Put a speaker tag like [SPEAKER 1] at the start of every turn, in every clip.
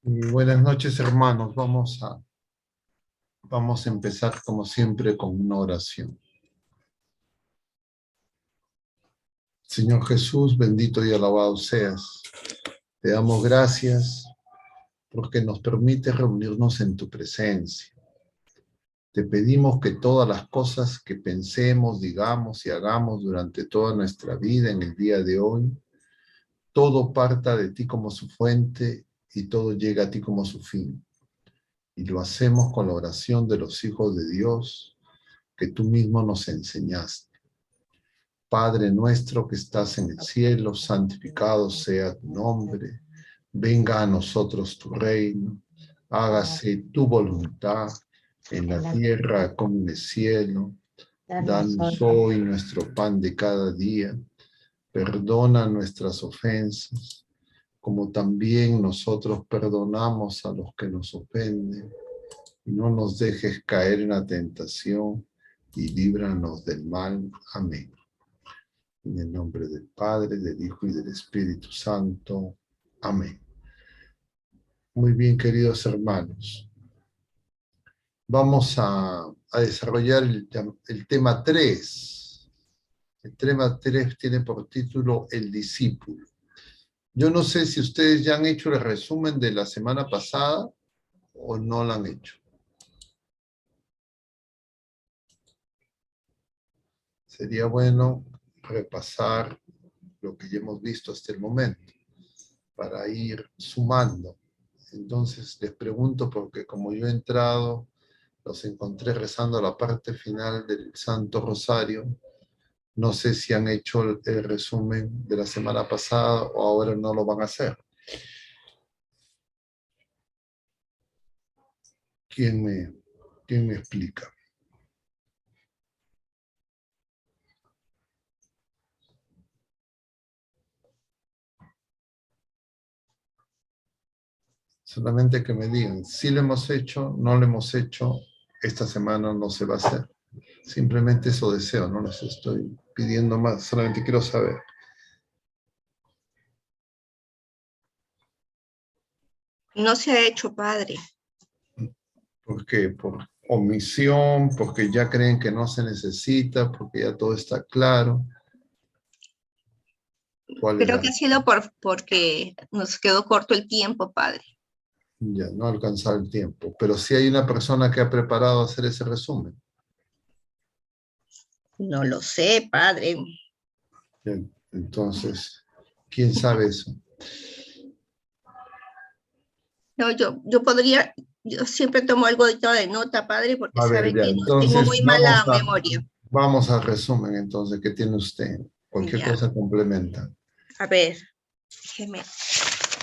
[SPEAKER 1] Buenas noches, hermanos. Vamos a empezar como siempre con una oración. Señor Jesús, bendito y alabado seas. Te damos gracias porque nos permite reunirnos en tu presencia. Te pedimos que todas las cosas que pensemos, digamos y hagamos durante toda nuestra vida en el día de hoy, todo parta de ti como su fuente y todo llega a ti como su fin. Y lo hacemos con la oración de los hijos de Dios que tú mismo nos enseñaste. Padre nuestro que estás en el cielo, santificado sea tu nombre. Venga a nosotros tu reino. Hágase tu voluntad en la tierra como en el cielo. Danos hoy nuestro pan de cada día. Perdona nuestras ofensas, como también nosotros perdonamos a los que nos ofenden. Y no nos dejes caer en la tentación, y líbranos del mal. Amén. En el nombre del Padre, del Hijo y del Espíritu Santo. Amén. Muy bien, queridos hermanos. Vamos a desarrollar el tema 3. El tema 3 tiene por título El discípulo. Yo no sé si ustedes ya han hecho el resumen de la semana pasada o no lo han hecho. Sería bueno repasar lo que ya hemos visto hasta el momento para ir sumando. Entonces les pregunto porque como yo he entrado, los encontré rezando la parte final del Santo Rosario. No sé si han hecho el resumen de la semana pasada o ahora no lo van a hacer. ¿Quién me explica? Solamente que me digan, si lo hemos hecho, no lo hemos hecho, esta semana no se va a hacer. Simplemente eso deseo, no les estoy pidiendo más, solamente quiero saber.
[SPEAKER 2] No se ha hecho, padre.
[SPEAKER 1] ¿Por qué? Por omisión, porque ya creen que no se necesita, porque ya todo está claro.
[SPEAKER 2] Creo que ha sido porque nos quedó corto el tiempo, padre.
[SPEAKER 1] Ya, no ha alcanzado el tiempo. Pero sí hay una persona que ha preparado hacer ese resumen.
[SPEAKER 2] No lo sé, padre.
[SPEAKER 1] Bien, entonces, ¿quién sabe eso?
[SPEAKER 2] No, yo podría, yo siempre tomo algo de nota, padre, porque
[SPEAKER 1] A ver,
[SPEAKER 2] sabe
[SPEAKER 1] ya,
[SPEAKER 2] que tengo
[SPEAKER 1] entonces
[SPEAKER 2] muy mala memoria.
[SPEAKER 1] vamos al resumen entonces que tiene usted. Cualquier
[SPEAKER 2] Ya,
[SPEAKER 1] cosa complementa.
[SPEAKER 2] a ver, déjeme,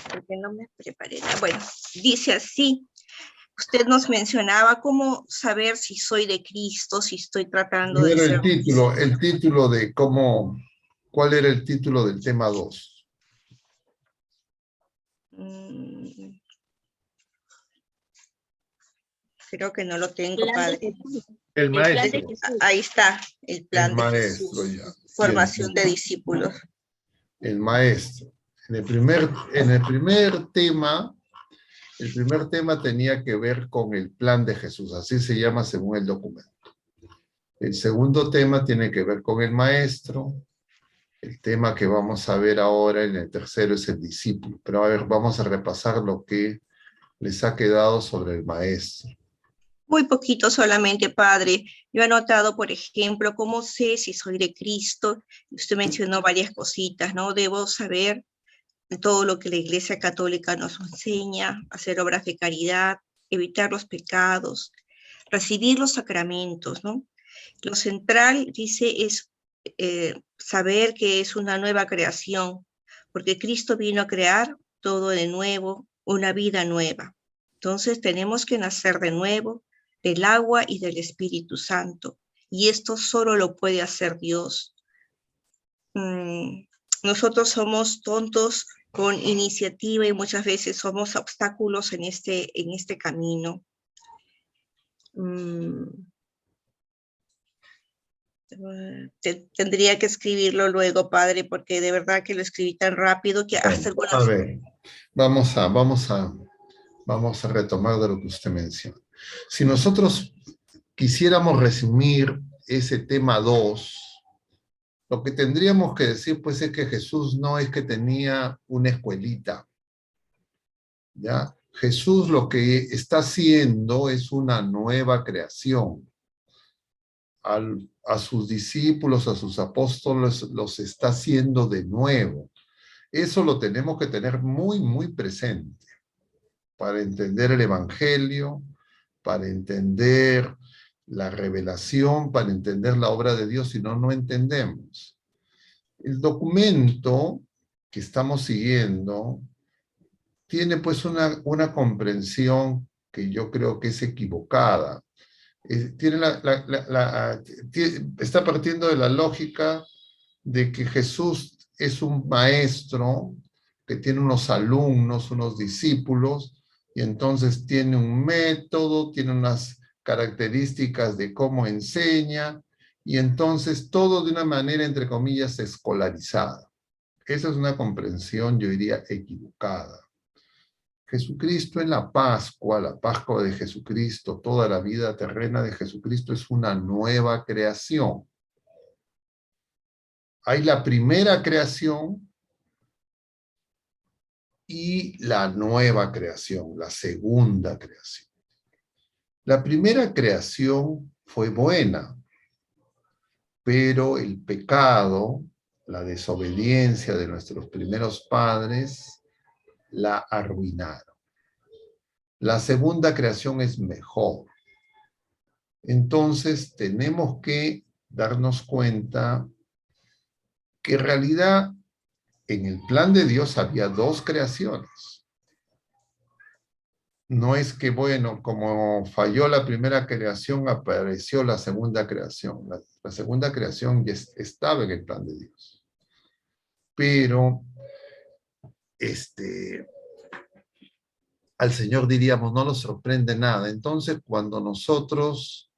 [SPEAKER 2] porque no me preparé. Bueno, dice así, usted nos mencionaba cómo saber si soy de Cristo, si estoy tratando de
[SPEAKER 1] Primero
[SPEAKER 2] ser...
[SPEAKER 1] el título de cómo, ¿cuál era el título del tema 2?
[SPEAKER 2] Creo que no lo tengo, padre.
[SPEAKER 1] El maestro.
[SPEAKER 2] Ahí está, el plan de
[SPEAKER 1] Maestro,
[SPEAKER 2] Jesús.
[SPEAKER 1] ya.
[SPEAKER 2] Formación de discípulos.
[SPEAKER 1] El maestro. En el primer tema tenía que ver con el plan de Jesús, así se llama según el documento. El segundo tema tiene que ver con el maestro. El tema que vamos a ver ahora en el tercero es el discípulo. Pero a ver, vamos a repasar lo que les ha quedado sobre el maestro.
[SPEAKER 2] Muy poquito solamente, padre. Yo he notado, por ejemplo, cómo sé si soy de Cristo. Usted mencionó varias cositas, ¿no? Debo saber todo lo que la Iglesia Católica nos enseña, hacer obras de caridad, evitar los pecados, recibir los sacramentos, ¿no? Lo central, dice, es saber que es una nueva creación, porque Cristo vino a crear todo de nuevo, una vida nueva. Entonces tenemos que nacer de nuevo del agua y del Espíritu Santo, y esto solo lo puede hacer Dios. Nosotros somos tontos con iniciativa y muchas veces somos obstáculos en este camino. Tendría que escribirlo luego, padre, porque de verdad que lo escribí tan rápido que hasta algunas...
[SPEAKER 1] A ver, vamos a vamos a retomar de lo que usted menciona. Si nosotros quisiéramos resumir ese tema 2, lo que tendríamos que decir pues es que Jesús no es que tenía una escuelita, ¿ya? Jesús lo que está haciendo es una nueva creación. A sus discípulos, a sus apóstoles, los está haciendo de nuevo. Eso lo tenemos que tener muy, muy presente para entender el Evangelio, para entender la revelación, para entender la obra de Dios, si no, no entendemos. El documento que estamos siguiendo tiene pues una comprensión que yo creo que es equivocada. Está partiendo de la lógica de que Jesús es un maestro que tiene unos alumnos, unos discípulos, y entonces tiene un método, tiene unas características de cómo enseña, y entonces todo de una manera, entre comillas, escolarizada. Esa es una comprensión, yo diría, equivocada. Jesucristo en la Pascua de Jesucristo, toda la vida terrena de Jesucristo es una nueva creación. Hay la primera creación y la nueva creación, la segunda creación. La primera creación fue buena, pero el pecado, la desobediencia de nuestros primeros padres, la arruinaron. La segunda creación es mejor. Entonces tenemos que darnos cuenta que en realidad en el plan de Dios había dos creaciones. No es que, bueno, como falló la primera creación, apareció la segunda creación. La segunda creación ya estaba en el plan de Dios. Pero, al Señor diríamos, no nos sorprende nada. Entonces, cuando nosotros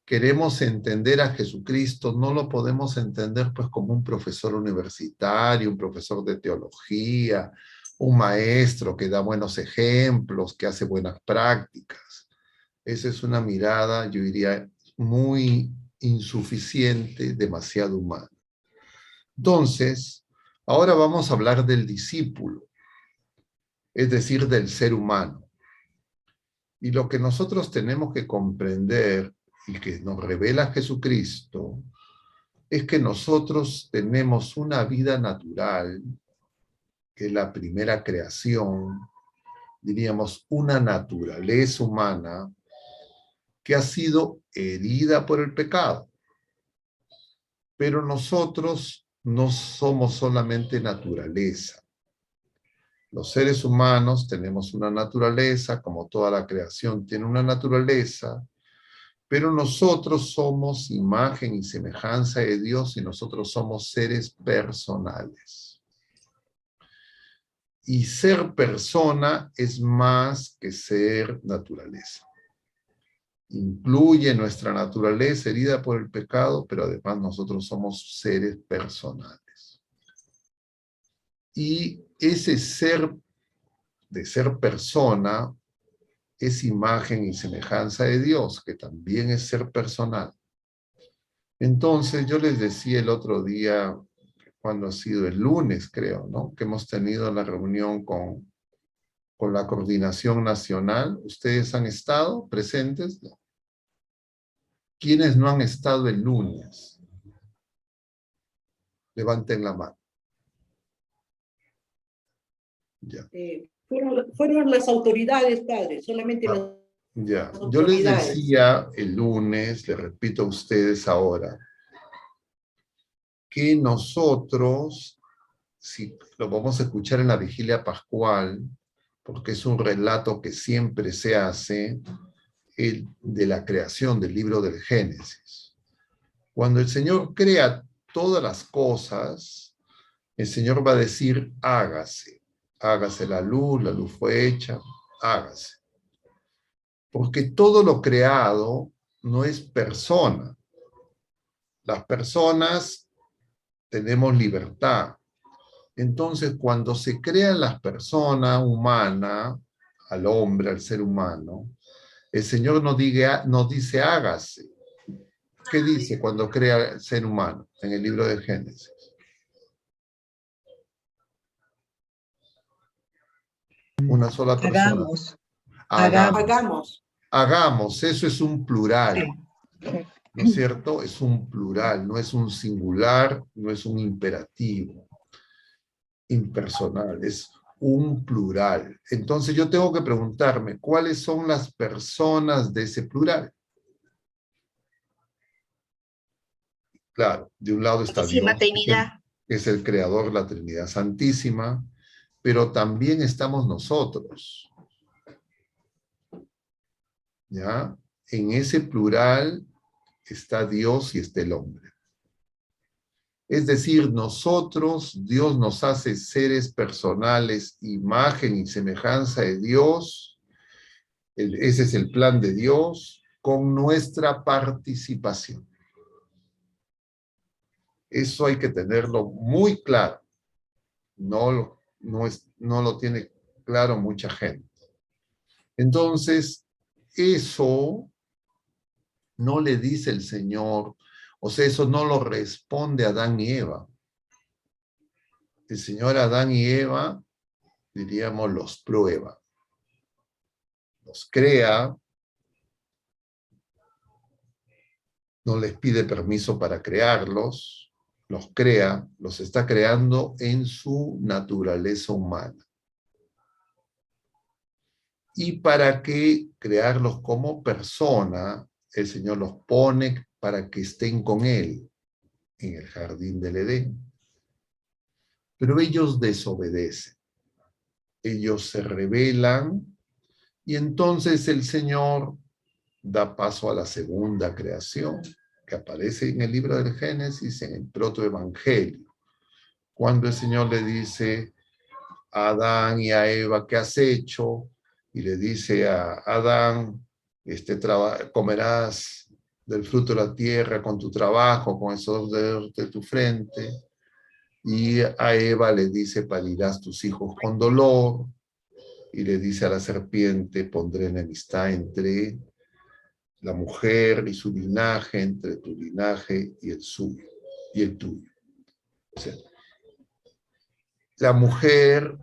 [SPEAKER 1] queremos entender a Jesucristo, no lo podemos entender pues como un profesor universitario, un profesor de teología, un maestro que da buenos ejemplos, que hace buenas prácticas. Esa es una mirada, yo diría, muy insuficiente, demasiado humana. Entonces, ahora vamos a hablar del discípulo, es decir, del ser humano. Y lo que nosotros tenemos que comprender y que nos revela Jesucristo es que nosotros tenemos una vida natural, que es la primera creación, diríamos una naturaleza humana que ha sido herida por el pecado. Pero nosotros no somos solamente naturaleza. Los seres humanos tenemos una naturaleza, como toda la creación tiene una naturaleza, pero nosotros somos imagen y semejanza de Dios y nosotros somos seres personales. Y ser persona es más que ser naturaleza. Incluye nuestra naturaleza herida por el pecado, pero además nosotros somos seres personales. Y ese ser de ser persona es imagen y semejanza de Dios, que también es ser personal. Entonces, yo les decía el otro día, cuando ha sido el lunes, creo, ¿no? Que hemos tenido la reunión con la Coordinación Nacional. ¿Ustedes han estado presentes? No. ¿Quiénes no han estado el lunes? Levanten la mano. Ya.
[SPEAKER 3] Fueron las autoridades, padre, solamente las
[SPEAKER 1] ya.
[SPEAKER 3] autoridades.
[SPEAKER 1] Yo les decía el lunes, les repito a ustedes ahora, que nosotros, si lo vamos a escuchar en la vigilia pascual, porque es un relato que siempre se hace, de la creación del libro del Génesis. Cuando el Señor crea todas las cosas, el Señor va a decir, hágase. Hágase la luz fue hecha, hágase. Porque todo lo creado no es persona. Las personas tenemos libertad. Entonces, cuando se crean las personas humanas, al hombre, al ser humano, el Señor nos dice hágase. ¿Qué dice cuando crea al ser humano en el libro de Génesis? Una sola persona.
[SPEAKER 2] Hagamos.
[SPEAKER 3] Hagamos.
[SPEAKER 1] Hagamos, eso es un plural,
[SPEAKER 2] Sí.
[SPEAKER 1] ¿no es cierto? Es un plural, no es un singular, no es un imperativo impersonal, es un plural. Entonces yo tengo que preguntarme, ¿cuáles son las personas de ese plural? Claro, de un lado está Dios,
[SPEAKER 2] Santísima Trinidad.
[SPEAKER 1] que es el creador, la Trinidad Santísima, pero también estamos nosotros, ¿ya? En ese plural está Dios y está el hombre. Es decir, nosotros, Dios nos hace seres personales, imagen y semejanza de Dios. Ese es el plan de Dios, con nuestra participación. Eso hay que tenerlo muy claro. No lo tiene claro mucha gente. Entonces, eso no le dice el Señor, o sea, eso no lo responde Adán y Eva. El Señor Adán y Eva, diríamos, los prueba, los crea, no les pide permiso para crearlos, los crea, los está creando en su naturaleza humana. Y para que crearlos como persona, el Señor los pone para que estén con Él en el jardín del Edén. Pero ellos desobedecen, ellos se rebelan, y entonces el Señor da paso a la segunda creación, que aparece en el libro del Génesis, en el protoevangelio, cuando el Señor le dice a Adán y a Eva, ¿qué has hecho? Y le dice a Adán, comerás del fruto de la tierra con tu trabajo, con esos dedos de tu frente. Y a Eva le dice, parirás tus hijos con dolor. Y le dice a la serpiente, pondré enemistad entre la mujer y su linaje, entre tu linaje y el suyo, y el tuyo. O sea, la mujer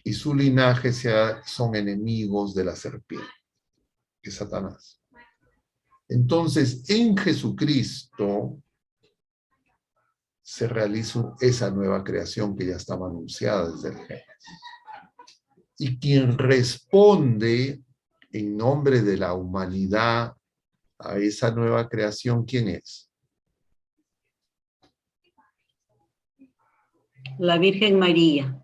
[SPEAKER 1] y su linaje son enemigos de la serpiente, que es Satanás. Entonces, en Jesucristo se realiza esa nueva creación que ya estaba anunciada desde el Génesis. Y quien responde en nombre de la humanidad a esa nueva creación, ¿quién es?
[SPEAKER 4] La Virgen María.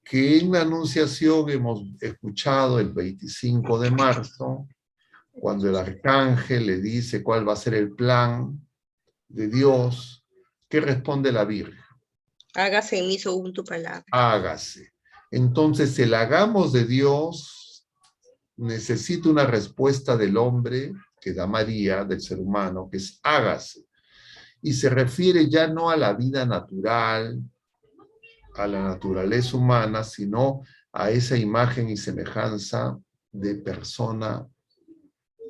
[SPEAKER 1] Que en la Anunciación hemos escuchado el 25 de marzo, cuando el arcángel le dice cuál va a ser el plan de Dios, ¿qué responde la Virgen?
[SPEAKER 2] Hágase en mí según tu palabra.
[SPEAKER 1] Hágase. Entonces, el hagamos de Dios necesita una respuesta del hombre, que da María, del ser humano, que es hágase. Y se refiere ya no a la vida natural, a la naturaleza humana, sino a esa imagen y semejanza de persona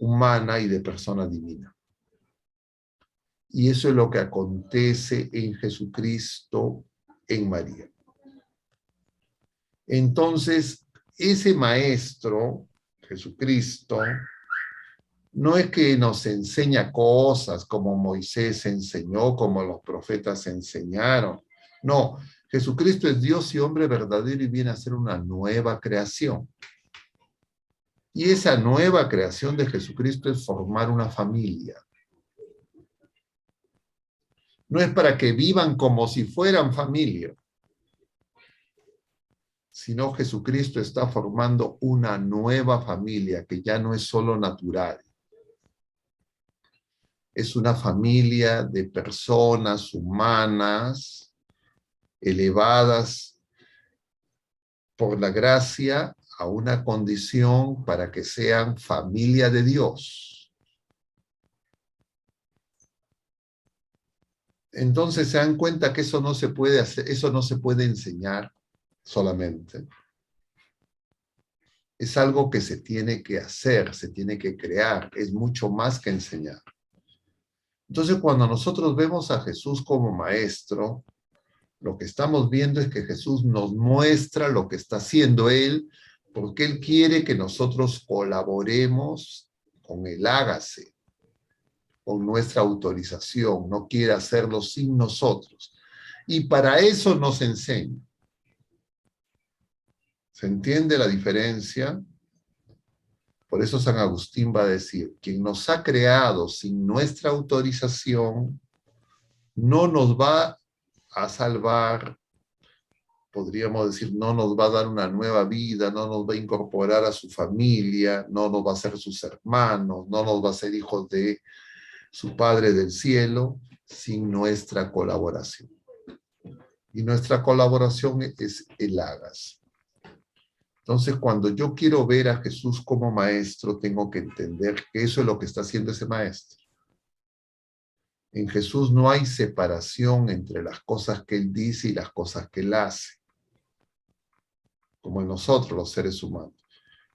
[SPEAKER 1] humana y de persona divina. Y eso es lo que acontece en Jesucristo, en María. Entonces, ese maestro, Jesucristo, no es que nos enseña cosas como Moisés enseñó, como los profetas enseñaron. No, Jesucristo es Dios y hombre verdadero y viene a ser una nueva creación. Y esa nueva creación de Jesucristo es formar una familia. No es para que vivan como si fueran familia, sino Jesucristo está formando una nueva familia que ya no es solo natural. Es una familia de personas humanas, elevadas por la gracia a una condición para que sean familia de Dios. Entonces se dan cuenta que eso no se puede hacer, eso no se puede enseñar solamente. Es algo que se tiene que hacer, se tiene que crear, es mucho más que enseñar. Entonces, cuando nosotros vemos a Jesús como maestro, lo que estamos viendo es que Jesús nos muestra lo que está haciendo Él, porque Él quiere que nosotros colaboremos con el hágase, con nuestra autorización, no quiere hacerlo sin nosotros. Y para eso nos enseña. ¿Se entiende la diferencia? Por eso San Agustín va a decir, quien nos ha creado sin nuestra autorización, no nos va a salvar, podríamos decir, no nos va a dar una nueva vida, no nos va a incorporar a su familia, no nos va a hacer sus hermanos, no nos va a ser hijos de su Padre del cielo, sin nuestra colaboración. Y nuestra colaboración es el hágase. Entonces, cuando yo quiero ver a Jesús como maestro, tengo que entender que eso es lo que está haciendo ese maestro. En Jesús no hay separación entre las cosas que Él dice y las cosas que Él hace, como en nosotros, los seres humanos.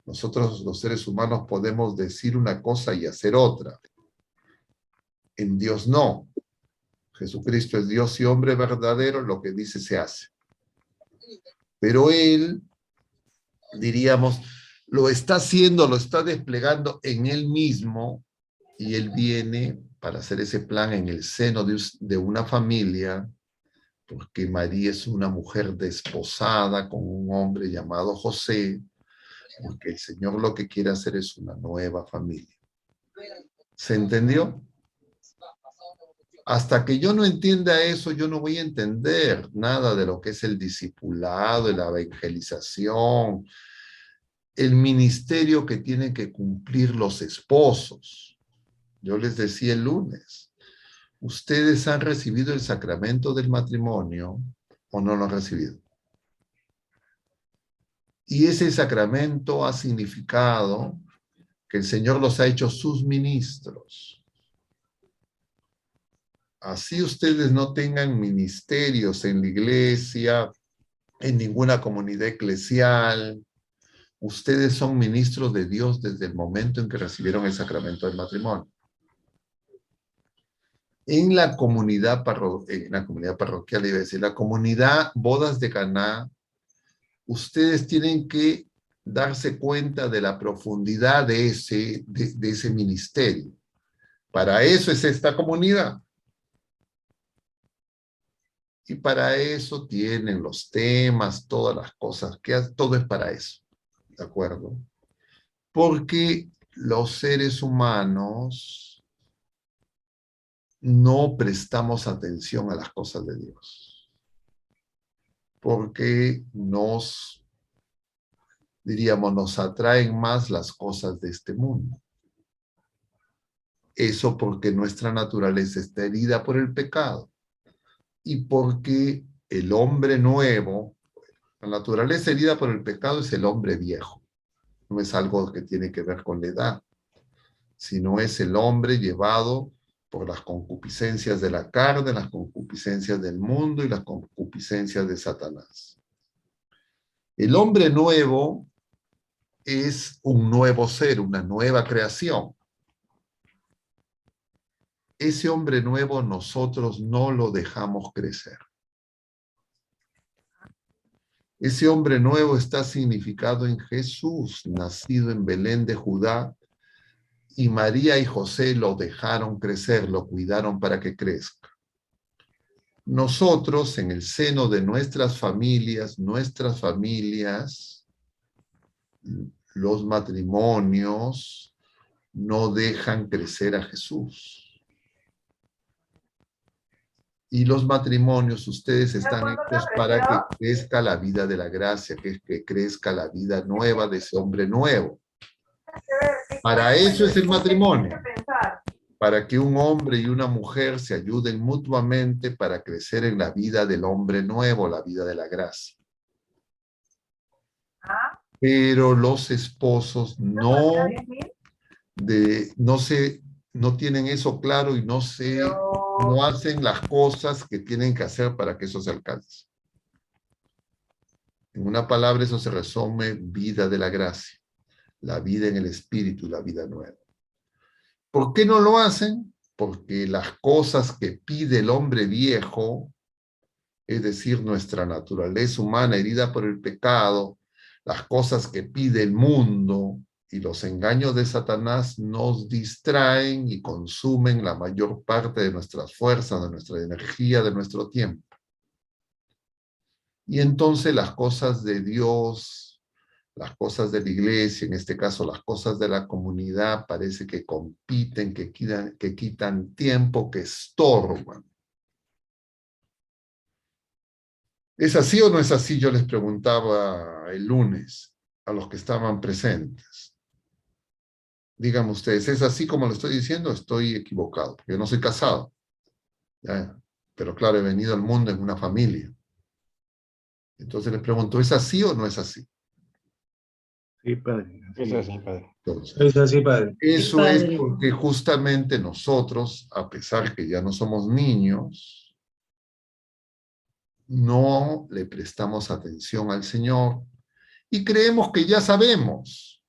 [SPEAKER 1] Nosotros, los seres humanos, podemos decir una cosa y hacer otra. En Dios no. Jesucristo es Dios y hombre verdadero, lo que dice se hace. Pero Él, diríamos, lo está haciendo, lo está desplegando en Él mismo, y Él viene para hacer ese plan en el seno de una familia, porque María es una mujer desposada con un hombre llamado José, porque el Señor lo que quiere hacer es una nueva familia. ¿Se entendió? Hasta que yo no entienda eso, yo no voy a entender nada de lo que es el discipulado, la evangelización, el ministerio que tienen que cumplir los esposos. Yo les decía el lunes, ¿ustedes han recibido el sacramento del matrimonio o no lo han recibido? Y ese sacramento ha significado que el Señor los ha hecho sus ministros. Así ustedes no tengan ministerios en la iglesia, en ninguna comunidad eclesial, ustedes son ministros de Dios desde el momento en que recibieron el sacramento del matrimonio. En la comunidad parroquial, iba a decir, la comunidad Bodas de Caná, ustedes tienen que darse cuenta de la profundidad de ese ministerio. Para eso es esta comunidad. Y para eso tienen los temas, todas las cosas, todo es para eso, ¿de acuerdo? Porque los seres humanos no prestamos atención a las cosas de Dios. Porque nos atraen más las cosas de este mundo. Eso porque nuestra naturaleza está herida por el pecado. Y porque el hombre nuevo, la naturaleza herida por el pecado es el hombre viejo. No es algo que tiene que ver con la edad, sino es el hombre llevado por las concupiscencias de la carne, las concupiscencias del mundo y las concupiscencias de Satanás. El hombre nuevo es un nuevo ser, una nueva creación. Ese hombre nuevo nosotros no lo dejamos crecer. Ese hombre nuevo está significado en Jesús, nacido en Belén de Judá, y María y José lo dejaron crecer, lo cuidaron para que crezca. Nosotros, en el seno de nuestras familias, los matrimonios no dejan crecer a Jesús. Y los matrimonios, ustedes están hechos para que crezca la vida de la gracia, que crezca la vida nueva de ese hombre nuevo. Para eso es el matrimonio. Para que un hombre y una mujer se ayuden mutuamente para crecer en la vida del hombre nuevo, la vida de la gracia. Pero los esposos no tienen eso claro y no hacen las cosas que tienen que hacer para que eso se alcance. En una palabra, eso se resume vida de la gracia. la vida en el espíritu y la vida nueva. ¿Por qué no lo hacen? Porque las cosas que pide el hombre viejo, es decir, nuestra naturaleza humana herida por el pecado, las cosas que pide el mundo y los engaños de Satanás nos distraen y consumen la mayor parte de nuestras fuerzas, de nuestra energía, de nuestro tiempo. Y entonces las cosas de Dios, las cosas de la iglesia, en este caso las cosas de la comunidad, parece que compiten, que quitan tiempo, que estorban. ¿Es así o no es así? Yo les preguntaba el lunes a los que estaban presentes. Díganme ustedes, ¿es así como lo estoy diciendo o estoy equivocado? Porque yo no soy casado. ¿Ya? Pero claro, he venido al mundo en una familia. Entonces les pregunto, ¿es así o no es así?
[SPEAKER 5] Sí, padre.
[SPEAKER 6] Es así, padre.
[SPEAKER 1] Entonces,
[SPEAKER 5] Es así, padre.
[SPEAKER 1] eso
[SPEAKER 4] Sí,
[SPEAKER 1] es
[SPEAKER 4] padre.
[SPEAKER 1] porque justamente nosotros, a pesar que ya no somos niños, no le prestamos atención al Señor y creemos que ya sabemos.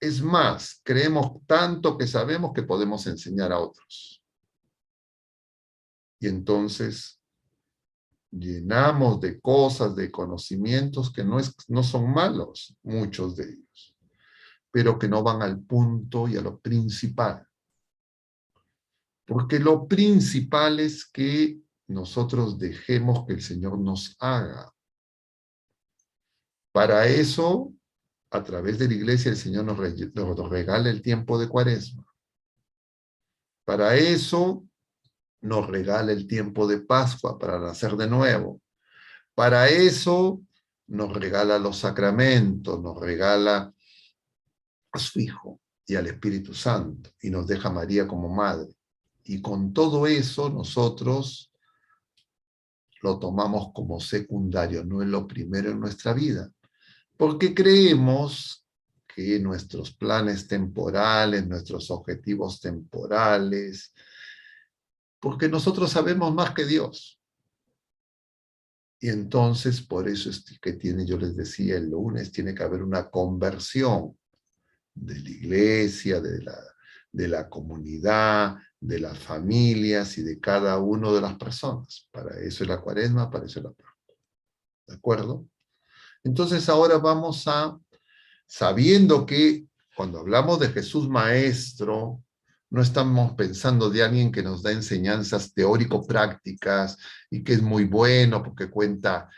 [SPEAKER 1] Es más, creemos tanto que sabemos que podemos enseñar a otros. Y entonces llenamos de cosas, de conocimientos que no son malos, muchos de ellos, pero que no van al punto y a lo principal. Porque lo principal es que nosotros dejemos que el Señor nos haga. Para eso, a través de la iglesia, el Señor nos regala el tiempo de Cuaresma. Para eso, nos regala el tiempo de Pascua, para nacer de nuevo. Para eso, nos regala los sacramentos, nos regala a su Hijo y al Espíritu Santo, y nos deja a María como madre. Y con todo eso, nosotros lo tomamos como secundario, no es lo primero en nuestra vida. Porque creemos que nuestros planes temporales, nuestros objetivos temporales, porque nosotros sabemos más que Dios. Y entonces, por eso es que yo les decía el lunes, tiene que haber una conversión de la iglesia, de la comunidad, de las familias y de cada una de las personas. Para eso es la Cuaresma, para eso es la Pascua. ¿De acuerdo? Entonces ahora vamos a, sabiendo que cuando hablamos de Jesús Maestro, no estamos pensando de alguien que nos da enseñanzas teórico-prácticas y que es muy bueno porque cuenta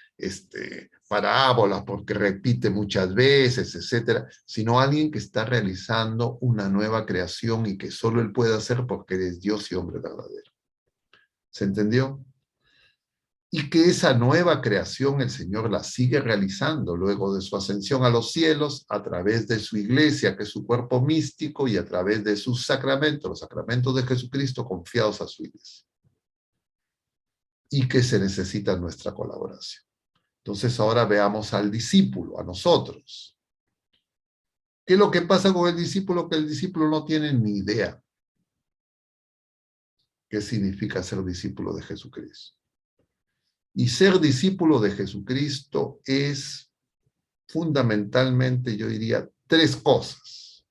[SPEAKER 1] parábolas, porque repite muchas veces, etcétera, sino alguien que está realizando una nueva creación y que solo Él puede hacer porque Él es Dios y hombre verdadero. ¿Se entendió? Y que esa nueva creación el Señor la sigue realizando luego de su ascensión a los cielos, a través de su iglesia, que es su cuerpo místico, y a través de sus sacramentos, los sacramentos de Jesucristo confiados a su iglesia. Y que se necesita nuestra colaboración. Entonces ahora veamos al discípulo, a nosotros. ¿Qué es lo que pasa con el discípulo? Que el discípulo no tiene ni idea qué significa ser discípulo de Jesucristo. Y ser discípulo de Jesucristo es fundamentalmente, yo diría, tres cosas.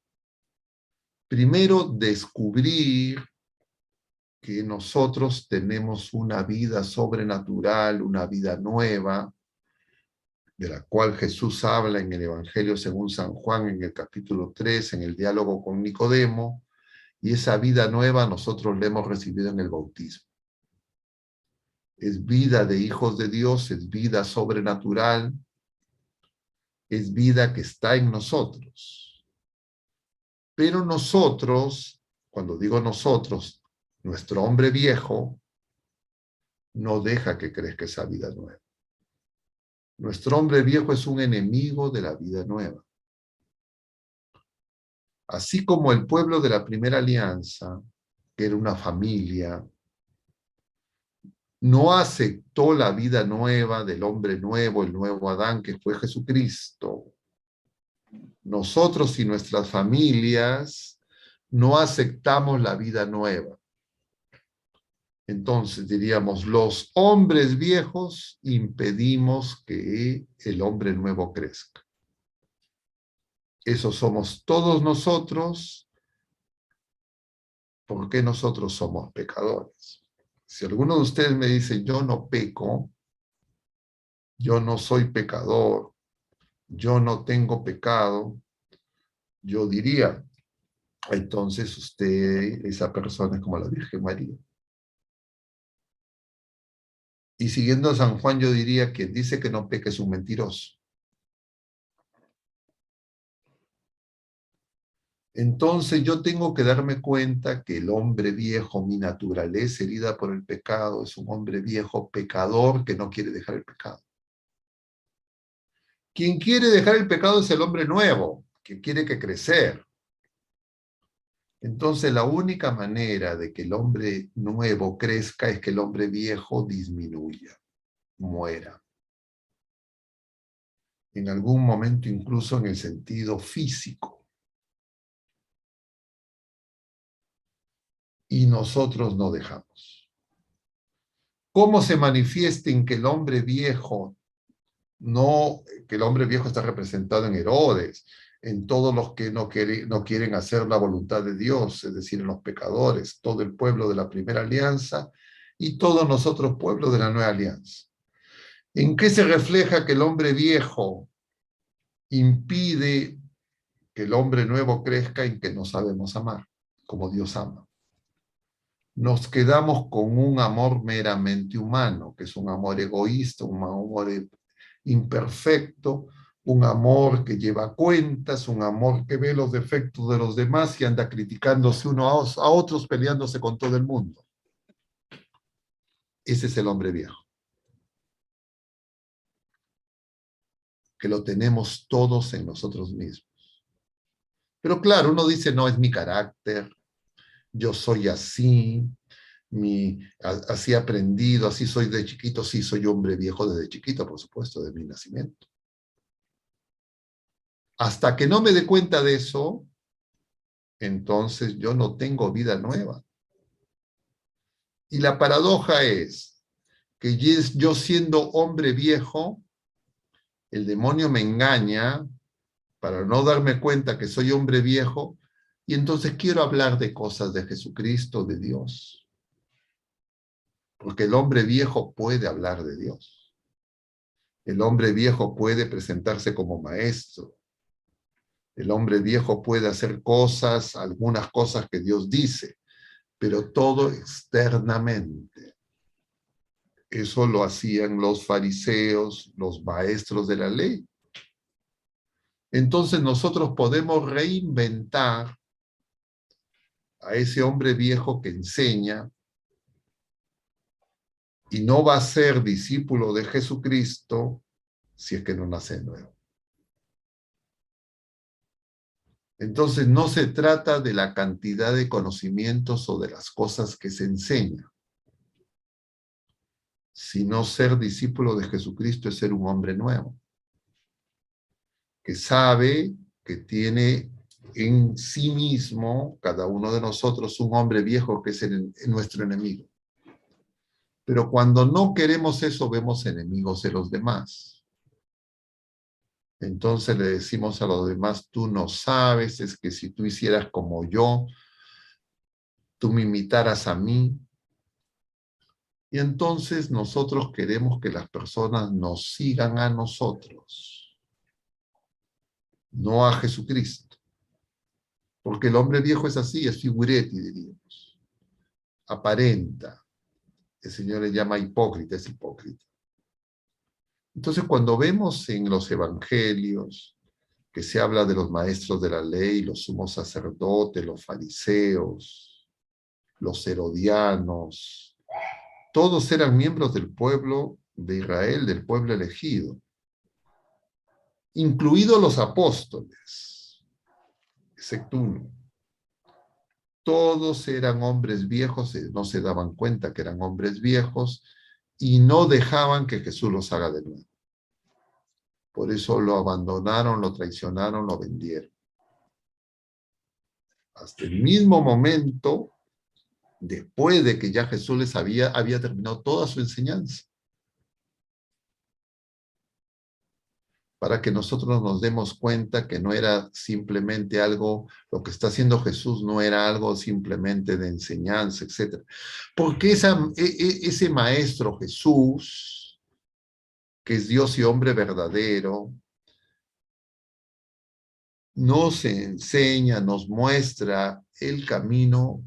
[SPEAKER 1] Primero, descubrir que nosotros tenemos una vida sobrenatural, una vida nueva, de la cual Jesús habla en el Evangelio según San Juan, en el capítulo 3, en el diálogo con Nicodemo, y esa vida nueva nosotros la hemos recibido en el bautismo. Es vida de hijos de Dios, es vida sobrenatural, es vida que está en nosotros. Pero nosotros, cuando digo nosotros, nuestro hombre viejo, no deja que crezca esa vida nueva. Nuestro hombre viejo es un enemigo de la vida nueva. Así como el pueblo de la primera alianza, que era una familia, no aceptó la vida nueva del hombre nuevo, el nuevo Adán, que fue Jesucristo. Nosotros y nuestras familias no aceptamos la vida nueva. Entonces diríamos, los hombres viejos impedimos que el hombre nuevo crezca. Eso somos todos nosotros, porque nosotros somos pecadores. Si alguno de ustedes me dice, yo no peco, yo no soy pecador, yo no tengo pecado, yo diría, entonces usted, esa persona es como la Virgen María. Y siguiendo a San Juan, yo diría, quien dice que no peca es un mentiroso. Entonces yo tengo que darme cuenta que el hombre viejo, mi naturaleza herida por el pecado, es un hombre viejo pecador que no quiere dejar el pecado. Quien quiere dejar el pecado es el hombre nuevo, que quiere que crecer. Entonces la única manera de que el hombre nuevo crezca es que el hombre viejo disminuya, muera. En algún momento incluso en el sentido físico. Y nosotros no dejamos. ¿Cómo se manifiesta en que el hombre viejo, que el hombre viejo está representado en Herodes, en todos los que no quieren hacer la voluntad de Dios, es decir, en los pecadores, todo el pueblo de la primera alianza y todos nosotros pueblos de la nueva alianza? ¿En qué se refleja que el hombre viejo impide que el hombre nuevo crezca en que no sabemos amar, como Dios ama? Nos quedamos con un amor meramente humano, que es un amor egoísta, un amor imperfecto, un amor que lleva cuentas, un amor que ve los defectos de los demás y anda criticándose uno a otros, peleándose con todo el mundo. Ese es el hombre viejo. Que lo tenemos todos en nosotros mismos. Pero claro, uno dice, no, es mi carácter, yo soy así, así he aprendido, así soy de chiquito, sí soy hombre viejo desde chiquito, por supuesto, de mi nacimiento. Hasta que no me dé cuenta de eso, entonces yo no tengo vida nueva. Y la paradoja es que yo siendo hombre viejo, el demonio me engaña para no darme cuenta que soy hombre viejo, y entonces quiero hablar de cosas de Jesucristo, de Dios. Porque el hombre viejo puede hablar de Dios. El hombre viejo puede presentarse como maestro. El hombre viejo puede hacer cosas, algunas cosas que Dios dice, pero todo externamente. Eso lo hacían los fariseos, los maestros de la ley. Entonces nosotros podemos reinventar a ese hombre viejo que enseña y no va a ser discípulo de Jesucristo si es que no nace de nuevo. Entonces no se trata de la cantidad de conocimientos o de las cosas que se enseña, sino ser discípulo de Jesucristo es ser un hombre nuevo, que sabe que tiene en sí mismo, cada uno de nosotros, un hombre viejo que es nuestro enemigo. Pero cuando no queremos eso, vemos enemigos de los demás. Entonces le decimos a los demás, tú no sabes, es que si tú hicieras como yo, tú me imitaras a mí. Y entonces nosotros queremos que las personas nos sigan a nosotros, no a Jesucristo. Porque el hombre viejo es así, es figuretti, diríamos. Aparenta. El Señor le llama hipócrita, es hipócrita. Entonces cuando vemos en los evangelios que se habla de los maestros de la ley, los sumos sacerdotes, los fariseos, los herodianos, todos eran miembros del pueblo de Israel, del pueblo elegido, incluidos los apóstoles, excepto uno. Todos eran hombres viejos, no se daban cuenta que eran hombres viejos y no dejaban que Jesús los haga de nuevo. Por eso lo abandonaron, lo traicionaron, lo vendieron. Hasta el mismo momento, después de que ya Jesús les había terminado toda su enseñanza. para que nosotros nos demos cuenta que no era simplemente algo, lo que está haciendo Jesús no era algo simplemente de enseñanza, etc. Porque ese Maestro Jesús, que es Dios y hombre verdadero, nos enseña, nos muestra el camino,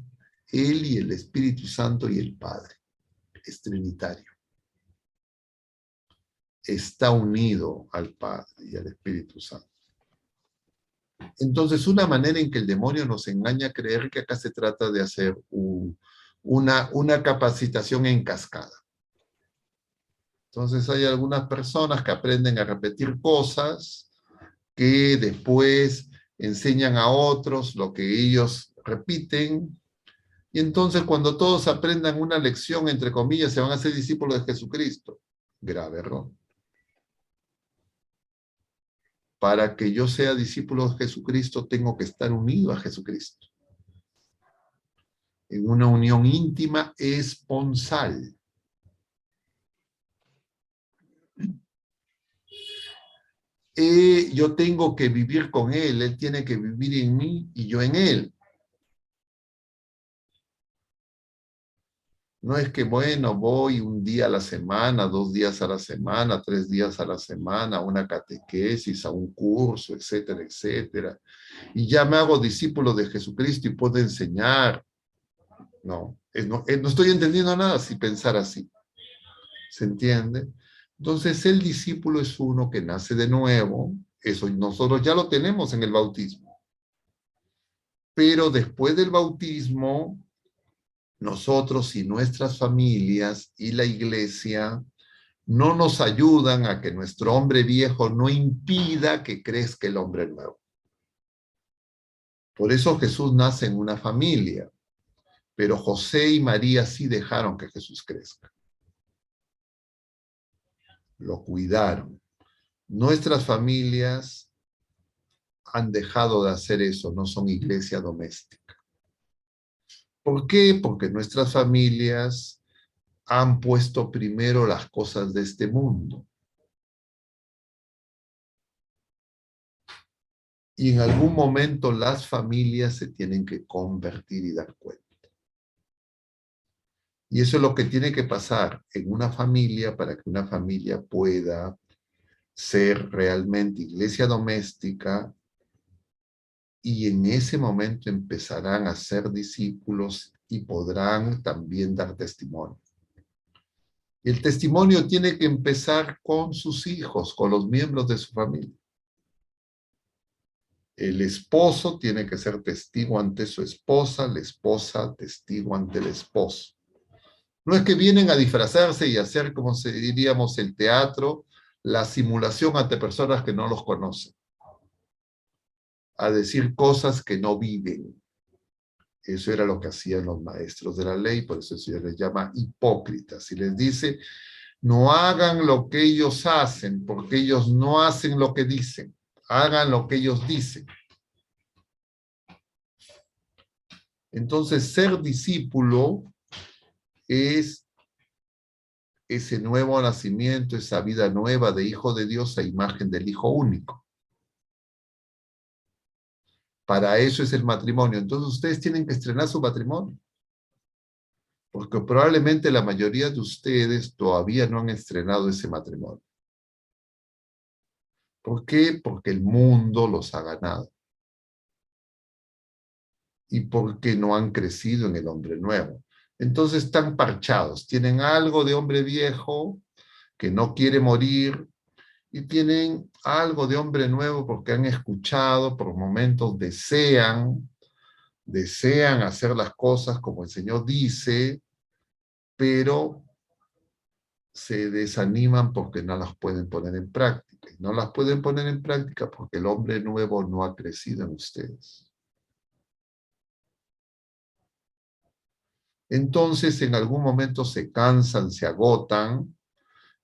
[SPEAKER 1] Él y el Espíritu Santo y el Padre. Es trinitario. Está unido al Padre y al Espíritu Santo. Entonces, una manera en que el demonio nos engaña a creer que acá se trata de hacer una capacitación en cascada. Entonces, hay algunas personas que aprenden a repetir cosas que después enseñan a otros lo que ellos repiten. Y entonces, cuando todos aprendan una lección, entre comillas, se van a hacer discípulos de Jesucristo. Grave error. Para que yo sea discípulo de Jesucristo, tengo que estar unido a Jesucristo. En una unión íntima esponsal. Yo tengo que vivir con Él tiene que vivir en mí y yo en Él. No es que, bueno, voy un día a la semana, 2 días a la semana, 3 días a la semana, a una catequesis, a un curso, etcétera, etcétera. Y ya me hago discípulo de Jesucristo y puedo enseñar. No, no estoy entendiendo nada si pensar así. ¿Se entiende? Entonces el discípulo es uno que nace de nuevo. Eso nosotros ya lo tenemos en el bautismo. Pero después del bautismo, nosotros y nuestras familias y la iglesia no nos ayudan a que nuestro hombre viejo no impida que crezca el hombre nuevo. Por eso Jesús nace en una familia, pero José y María sí dejaron que Jesús crezca. Lo cuidaron. Nuestras familias han dejado de hacer eso, no son iglesia doméstica. ¿Por qué? Porque nuestras familias han puesto primero las cosas de este mundo. Y en algún momento las familias se tienen que convertir y dar cuenta. Y eso es lo que tiene que pasar en una familia para que una familia pueda ser realmente iglesia doméstica, y en ese momento empezarán a ser discípulos y podrán también dar testimonio. Y el testimonio tiene que empezar con sus hijos, con los miembros de su familia. El esposo tiene que ser testigo ante su esposa, la esposa testigo ante el esposo. No es que vienen a disfrazarse y hacer, como diríamos, el teatro, la simulación ante personas que no los conocen, a decir cosas que no viven. Eso era lo que hacían los maestros de la ley, por eso se les llama hipócritas. Y les dice, no hagan lo que ellos hacen, porque ellos no hacen lo que dicen. Hagan lo que ellos dicen. Entonces, ser discípulo es ese nuevo nacimiento, esa vida nueva de hijo de Dios a imagen del Hijo único. Para eso es el matrimonio. Entonces ustedes tienen que estrenar su matrimonio. Porque probablemente la mayoría de ustedes todavía no han estrenado ese matrimonio. ¿Por qué? Porque el mundo los ha ganado. Y porque no han crecido en el hombre nuevo. Entonces están parchados. Tienen algo de hombre viejo que no quiere morir. Y tienen algo de hombre nuevo porque han escuchado, por momentos desean hacer las cosas como el Señor dice, pero se desaniman porque no las pueden poner en práctica. Y no las pueden poner en práctica porque el hombre nuevo no ha crecido en ustedes. Entonces, en algún momento se cansan, se agotan,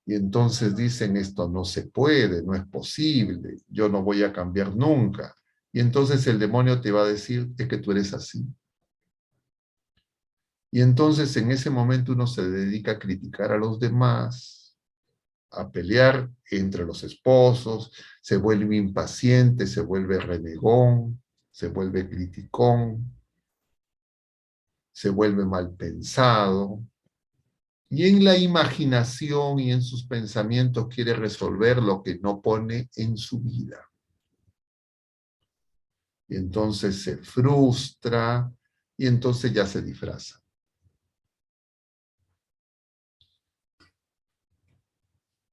[SPEAKER 1] y entonces dicen, esto no se puede, no es posible, yo no voy a cambiar nunca. Y entonces el demonio te va a decir, es que tú eres así. Y entonces en ese momento uno se dedica a criticar a los demás, a pelear entre los esposos, se vuelve impaciente, se vuelve renegón, se vuelve criticón, se vuelve mal pensado, y en la imaginación y en sus pensamientos quiere resolver lo que no pone en su vida. Y entonces se frustra, y entonces ya se disfraza.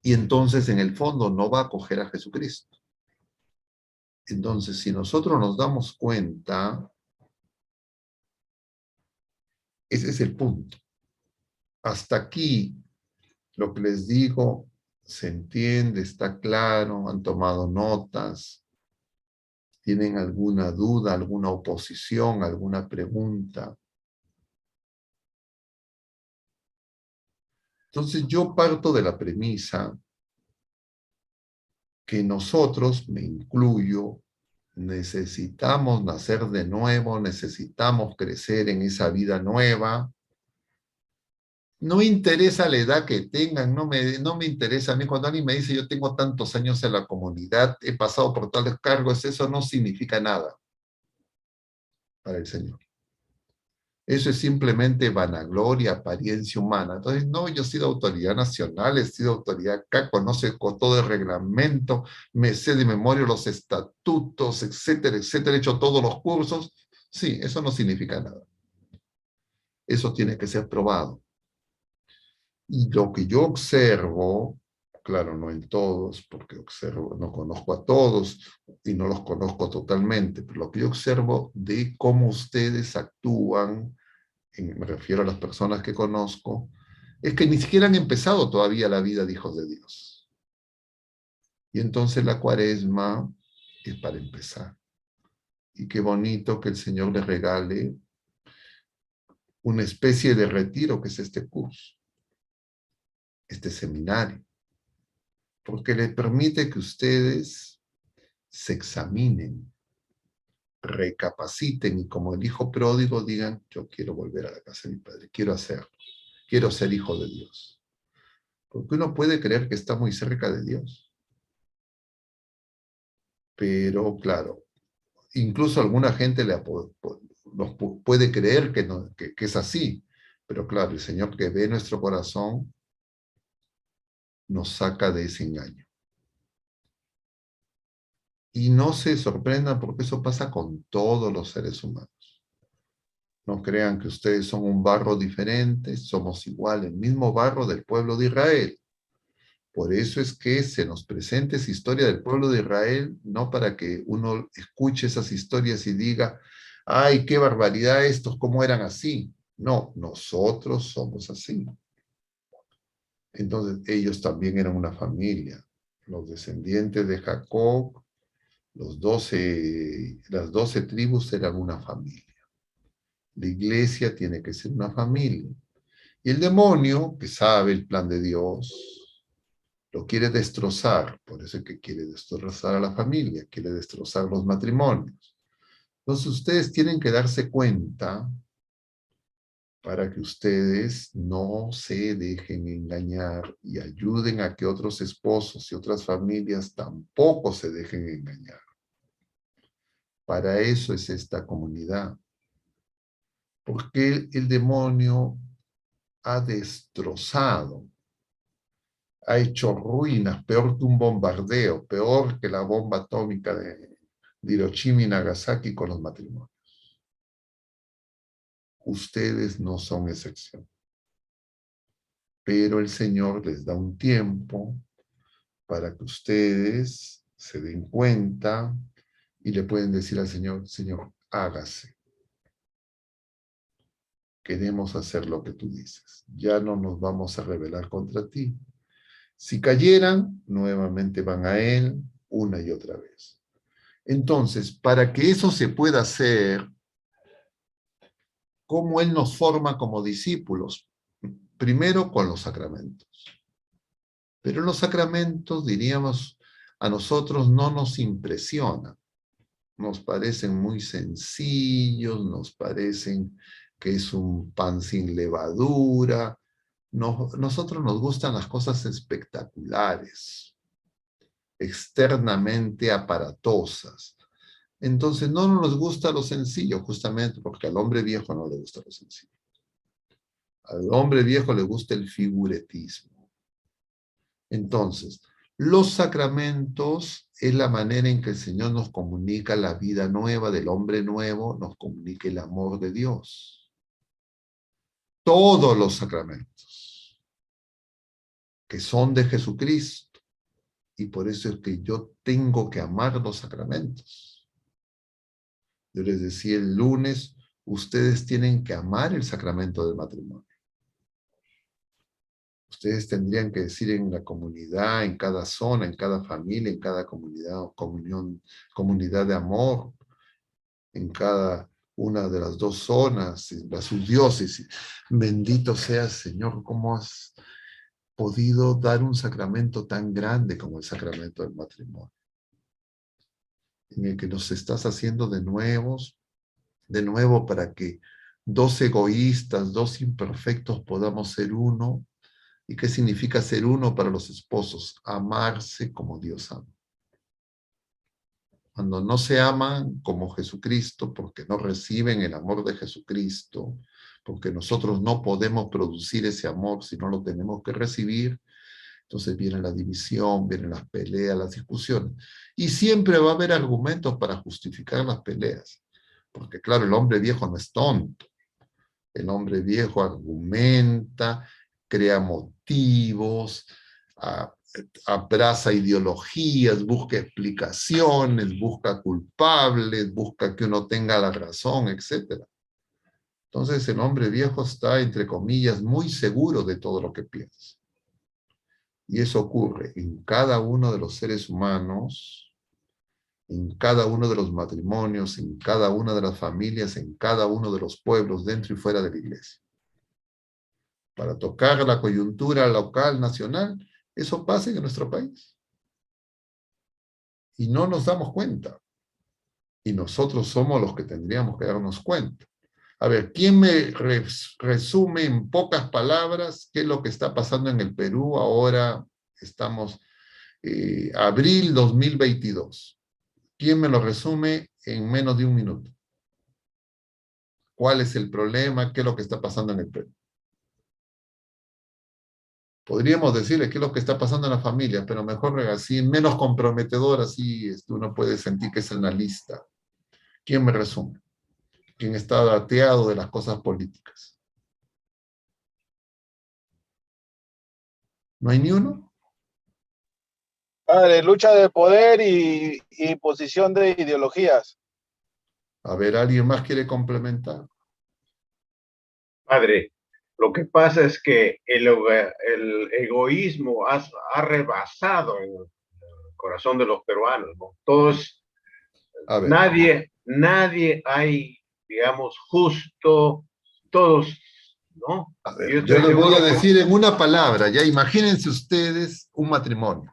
[SPEAKER 1] Y entonces en el fondo no va a acoger a Jesucristo. Entonces, si nosotros nos damos cuenta, ese es el punto. Hasta aquí, lo que les digo, se entiende, está claro, han tomado notas, tienen alguna duda, alguna oposición, alguna pregunta. Entonces yo parto de la premisa que nosotros, me incluyo, necesitamos nacer de nuevo, necesitamos crecer en esa vida nueva. No interesa la edad que tengan, no me interesa. A mí cuando alguien me dice yo tengo tantos años en la comunidad, he pasado por tales cargos, eso no significa nada para el Señor. Eso es simplemente vanagloria, apariencia humana. Entonces, no, yo he sido autoridad nacional, he sido autoridad acá, conozco todo el reglamento, me sé de memoria los estatutos, etcétera, etcétera, he hecho todos los cursos. Sí, eso no significa nada. Eso tiene que ser probado. Y lo que yo observo, claro, no en todos, porque observo, no conozco a todos y no los conozco totalmente, pero lo que yo observo de cómo ustedes actúan, me refiero a las personas que conozco, es que ni siquiera han empezado todavía la vida de hijos de Dios. Y entonces la cuaresma es para empezar. Y qué bonito que el Señor les regale una especie de retiro que es este curso, este seminario, porque le permite que ustedes se examinen, recapaciten y como el hijo pródigo digan, yo quiero volver a la casa de mi padre, quiero hacerlo, quiero ser hijo de Dios. Porque uno puede creer que está muy cerca de Dios. Pero claro, incluso alguna gente nos puede creer que, no, que es así. Pero claro, el Señor que ve nuestro corazón nos saca de ese engaño. Y no se sorprendan porque eso pasa con todos los seres humanos. No crean que ustedes son un barro diferente, somos igual, el mismo barro del pueblo de Israel. Por eso es que se nos presenta esa historia del pueblo de Israel, no para que uno escuche esas historias y diga, ay, qué barbaridad estos, cómo eran así. No, nosotros somos así. Entonces, ellos también eran una familia. Los descendientes de Jacob, las 12 tribus eran una familia. La iglesia tiene que ser una familia. Y el demonio, que sabe el plan de Dios, lo quiere destrozar, por eso es que quiere destrozar a la familia, quiere destrozar los matrimonios. Entonces ustedes tienen que darse cuenta para que ustedes no se dejen engañar y ayuden a que otros esposos y otras familias tampoco se dejen engañar. Para eso es esta comunidad. Porque el demonio ha destrozado, ha hecho ruinas, peor que un bombardeo, peor que la bomba atómica de Hiroshima y Nagasaki con los matrimonios. Ustedes no son excepción. Pero el Señor les da un tiempo para que ustedes se den cuenta y le pueden decir al Señor, Señor, hágase. Queremos hacer lo que tú dices. Ya no nos vamos a rebelar contra ti. Si cayeran, nuevamente van a Él una y otra vez. Entonces, para que eso se pueda hacer, ¿cómo Él nos forma como discípulos? Primero con los sacramentos. Pero los sacramentos, diríamos, a nosotros no nos impresionan. Nos parecen muy sencillos, nos parecen que es un pan sin levadura, nosotros nos gustan las cosas espectaculares, externamente aparatosas. Entonces no nos gusta lo sencillo, justamente porque al hombre viejo no le gusta lo sencillo. Al hombre viejo le gusta el figuretismo. Entonces, los sacramentos es la manera en que el Señor nos comunica la vida nueva del hombre nuevo, nos comunica el amor de Dios. Todos los sacramentos que son de Jesucristo. Y por eso es que yo tengo que amar los sacramentos. Yo les decía el lunes, ustedes tienen que amar el sacramento del matrimonio. Ustedes tendrían que decir en la comunidad, en cada zona, en cada familia, en cada comunidad o comunidad de amor, en cada una de las dos zonas, en la subdiócesis. Bendito seas, Señor, cómo has podido dar un sacramento tan grande como el sacramento del matrimonio, en el que nos estás haciendo de nuevo para que dos egoístas, dos imperfectos podamos ser uno. ¿Y qué significa ser uno para los esposos? Amarse como Dios ama. Cuando no se aman como Jesucristo, porque no reciben el amor de Jesucristo, porque nosotros no podemos producir ese amor si no lo tenemos que recibir, entonces viene la división, vienen las peleas, las discusiones. Y siempre va a haber argumentos para justificar las peleas. Porque claro, el hombre viejo no es tonto. El hombre viejo argumenta, crea motivos, abraza ideologías, busca explicaciones, busca culpables, busca que uno tenga la razón, etc. Entonces el hombre viejo está, entre comillas, muy seguro de todo lo que piensa. Y eso ocurre en cada uno de los seres humanos, en cada uno de los matrimonios, en cada una de las familias, en cada uno de los pueblos, dentro y fuera de la iglesia. Para tocar la coyuntura local, nacional, eso pasa en nuestro país. Y no nos damos cuenta. Y nosotros somos los que tendríamos que darnos cuenta. A ver, ¿quién me resume en pocas palabras qué es lo que está pasando en el Perú? Ahora estamos abril 2022. ¿Quién me lo resume en menos de un minuto? ¿Cuál es el problema? ¿Qué es lo que está pasando en el Perú? Podríamos decirle qué es lo que está pasando en la familia, pero mejor así, menos comprometedor, así uno puede sentir que es en la lista. ¿Quién me resume? ¿Quién está dateado de las cosas políticas? ¿No hay ni uno?
[SPEAKER 6] Padre, lucha de poder y posición de ideologías.
[SPEAKER 1] A ver, ¿alguien más quiere complementar?
[SPEAKER 5] Padre, lo que pasa es que el egoísmo ha rebasado en el corazón de los peruanos, ¿no? Todos,
[SPEAKER 1] A ver,
[SPEAKER 5] nadie hay, digamos, justo, todos, ¿no?
[SPEAKER 1] a ver,
[SPEAKER 5] Yo
[SPEAKER 1] yo
[SPEAKER 5] estoy
[SPEAKER 1] les voy a
[SPEAKER 5] seguro que
[SPEAKER 1] decir en una palabra, ya imagínense ustedes un matrimonio.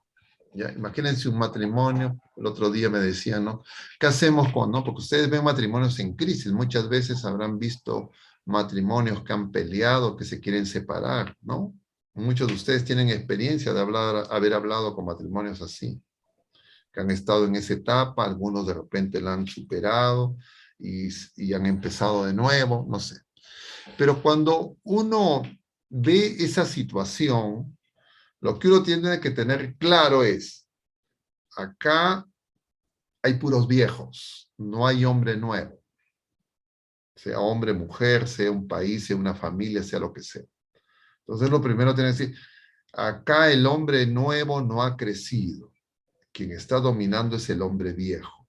[SPEAKER 1] Ya, imagínense un matrimonio, el otro día me decían, ¿no? ¿Qué hacemos con, no? Porque ustedes ven matrimonios en crisis, muchas veces habrán visto matrimonios que han peleado, que se quieren separar, ¿no? Muchos de ustedes tienen experiencia de haber hablado con matrimonios así, que han estado en esa etapa, algunos de repente la han superado y han empezado de nuevo, no sé. Pero cuando uno ve esa situación, lo que uno tiene que tener claro es, acá hay puros viejos, no hay hombre nuevo. Sea hombre, mujer, sea un país, sea una familia, sea lo que sea. Entonces lo primero tiene que decir, acá el hombre nuevo no ha crecido. Quien está dominando es el hombre viejo.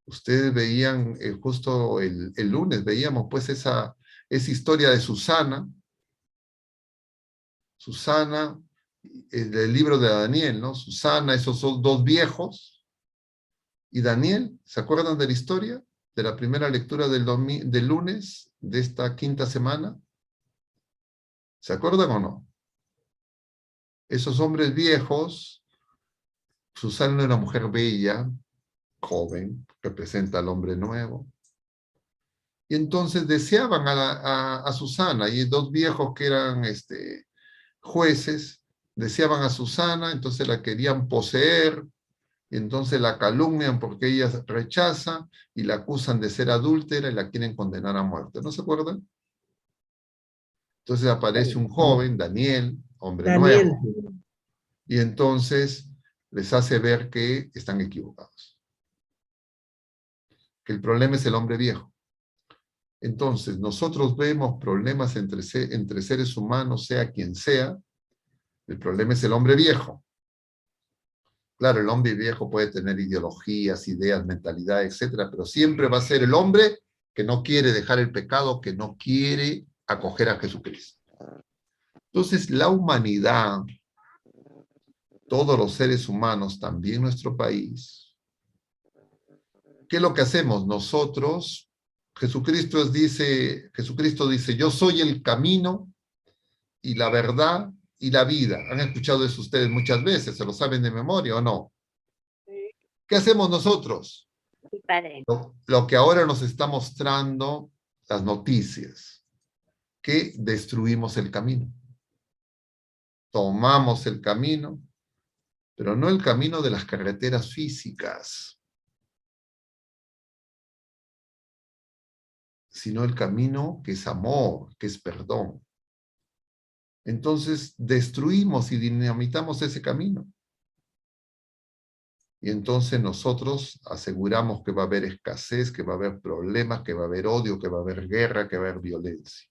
[SPEAKER 1] Ustedes veían, justo el lunes, veíamos pues esa historia de Susana. Susana, el libro de Daniel, ¿no? Susana, esos son dos viejos. Y Daniel, ¿se acuerdan de la historia? De la primera lectura del lunes de esta quinta semana. ¿Se acuerdan o no? Esos hombres viejos, Susana era una mujer bella, joven, representa al hombre nuevo. Y entonces deseaban a Susana, y dos viejos que eran jueces deseaban a Susana, entonces la querían poseer, y entonces la calumnian porque ella rechaza y la acusan de ser adúltera y la quieren condenar a muerte. ¿No se acuerdan? Entonces aparece un joven, Daniel, hombre
[SPEAKER 3] Daniel.
[SPEAKER 1] nuevo, y entonces les hace ver que están equivocados. Que el problema es el hombre viejo. Entonces, nosotros vemos problemas entre seres humanos, sea quien sea, el problema es el hombre viejo. Claro, el hombre viejo puede tener ideologías, ideas, mentalidad, etcétera, pero siempre va a ser el hombre que no quiere dejar el pecado, que no quiere acoger a Jesucristo. Entonces, la humanidad, todos los seres humanos, también nuestro país, ¿qué es lo que hacemos? Nosotros, Jesucristo dice, yo soy el camino y la verdad y la vida. ¿Han escuchado eso ustedes muchas veces? ¿Se lo saben de memoria o no? ¿Qué hacemos nosotros?
[SPEAKER 7] Sí, padre.
[SPEAKER 1] Lo que ahora nos está mostrando las noticias, que destruimos el camino. Tomamos el camino, pero no el camino de las carreteras físicas, sino el camino que es amor, que es perdón. Entonces destruimos y dinamitamos ese camino. Y entonces nosotros aseguramos que va a haber escasez, que va a haber problemas, que va a haber odio, que va a haber guerra, que va a haber violencia.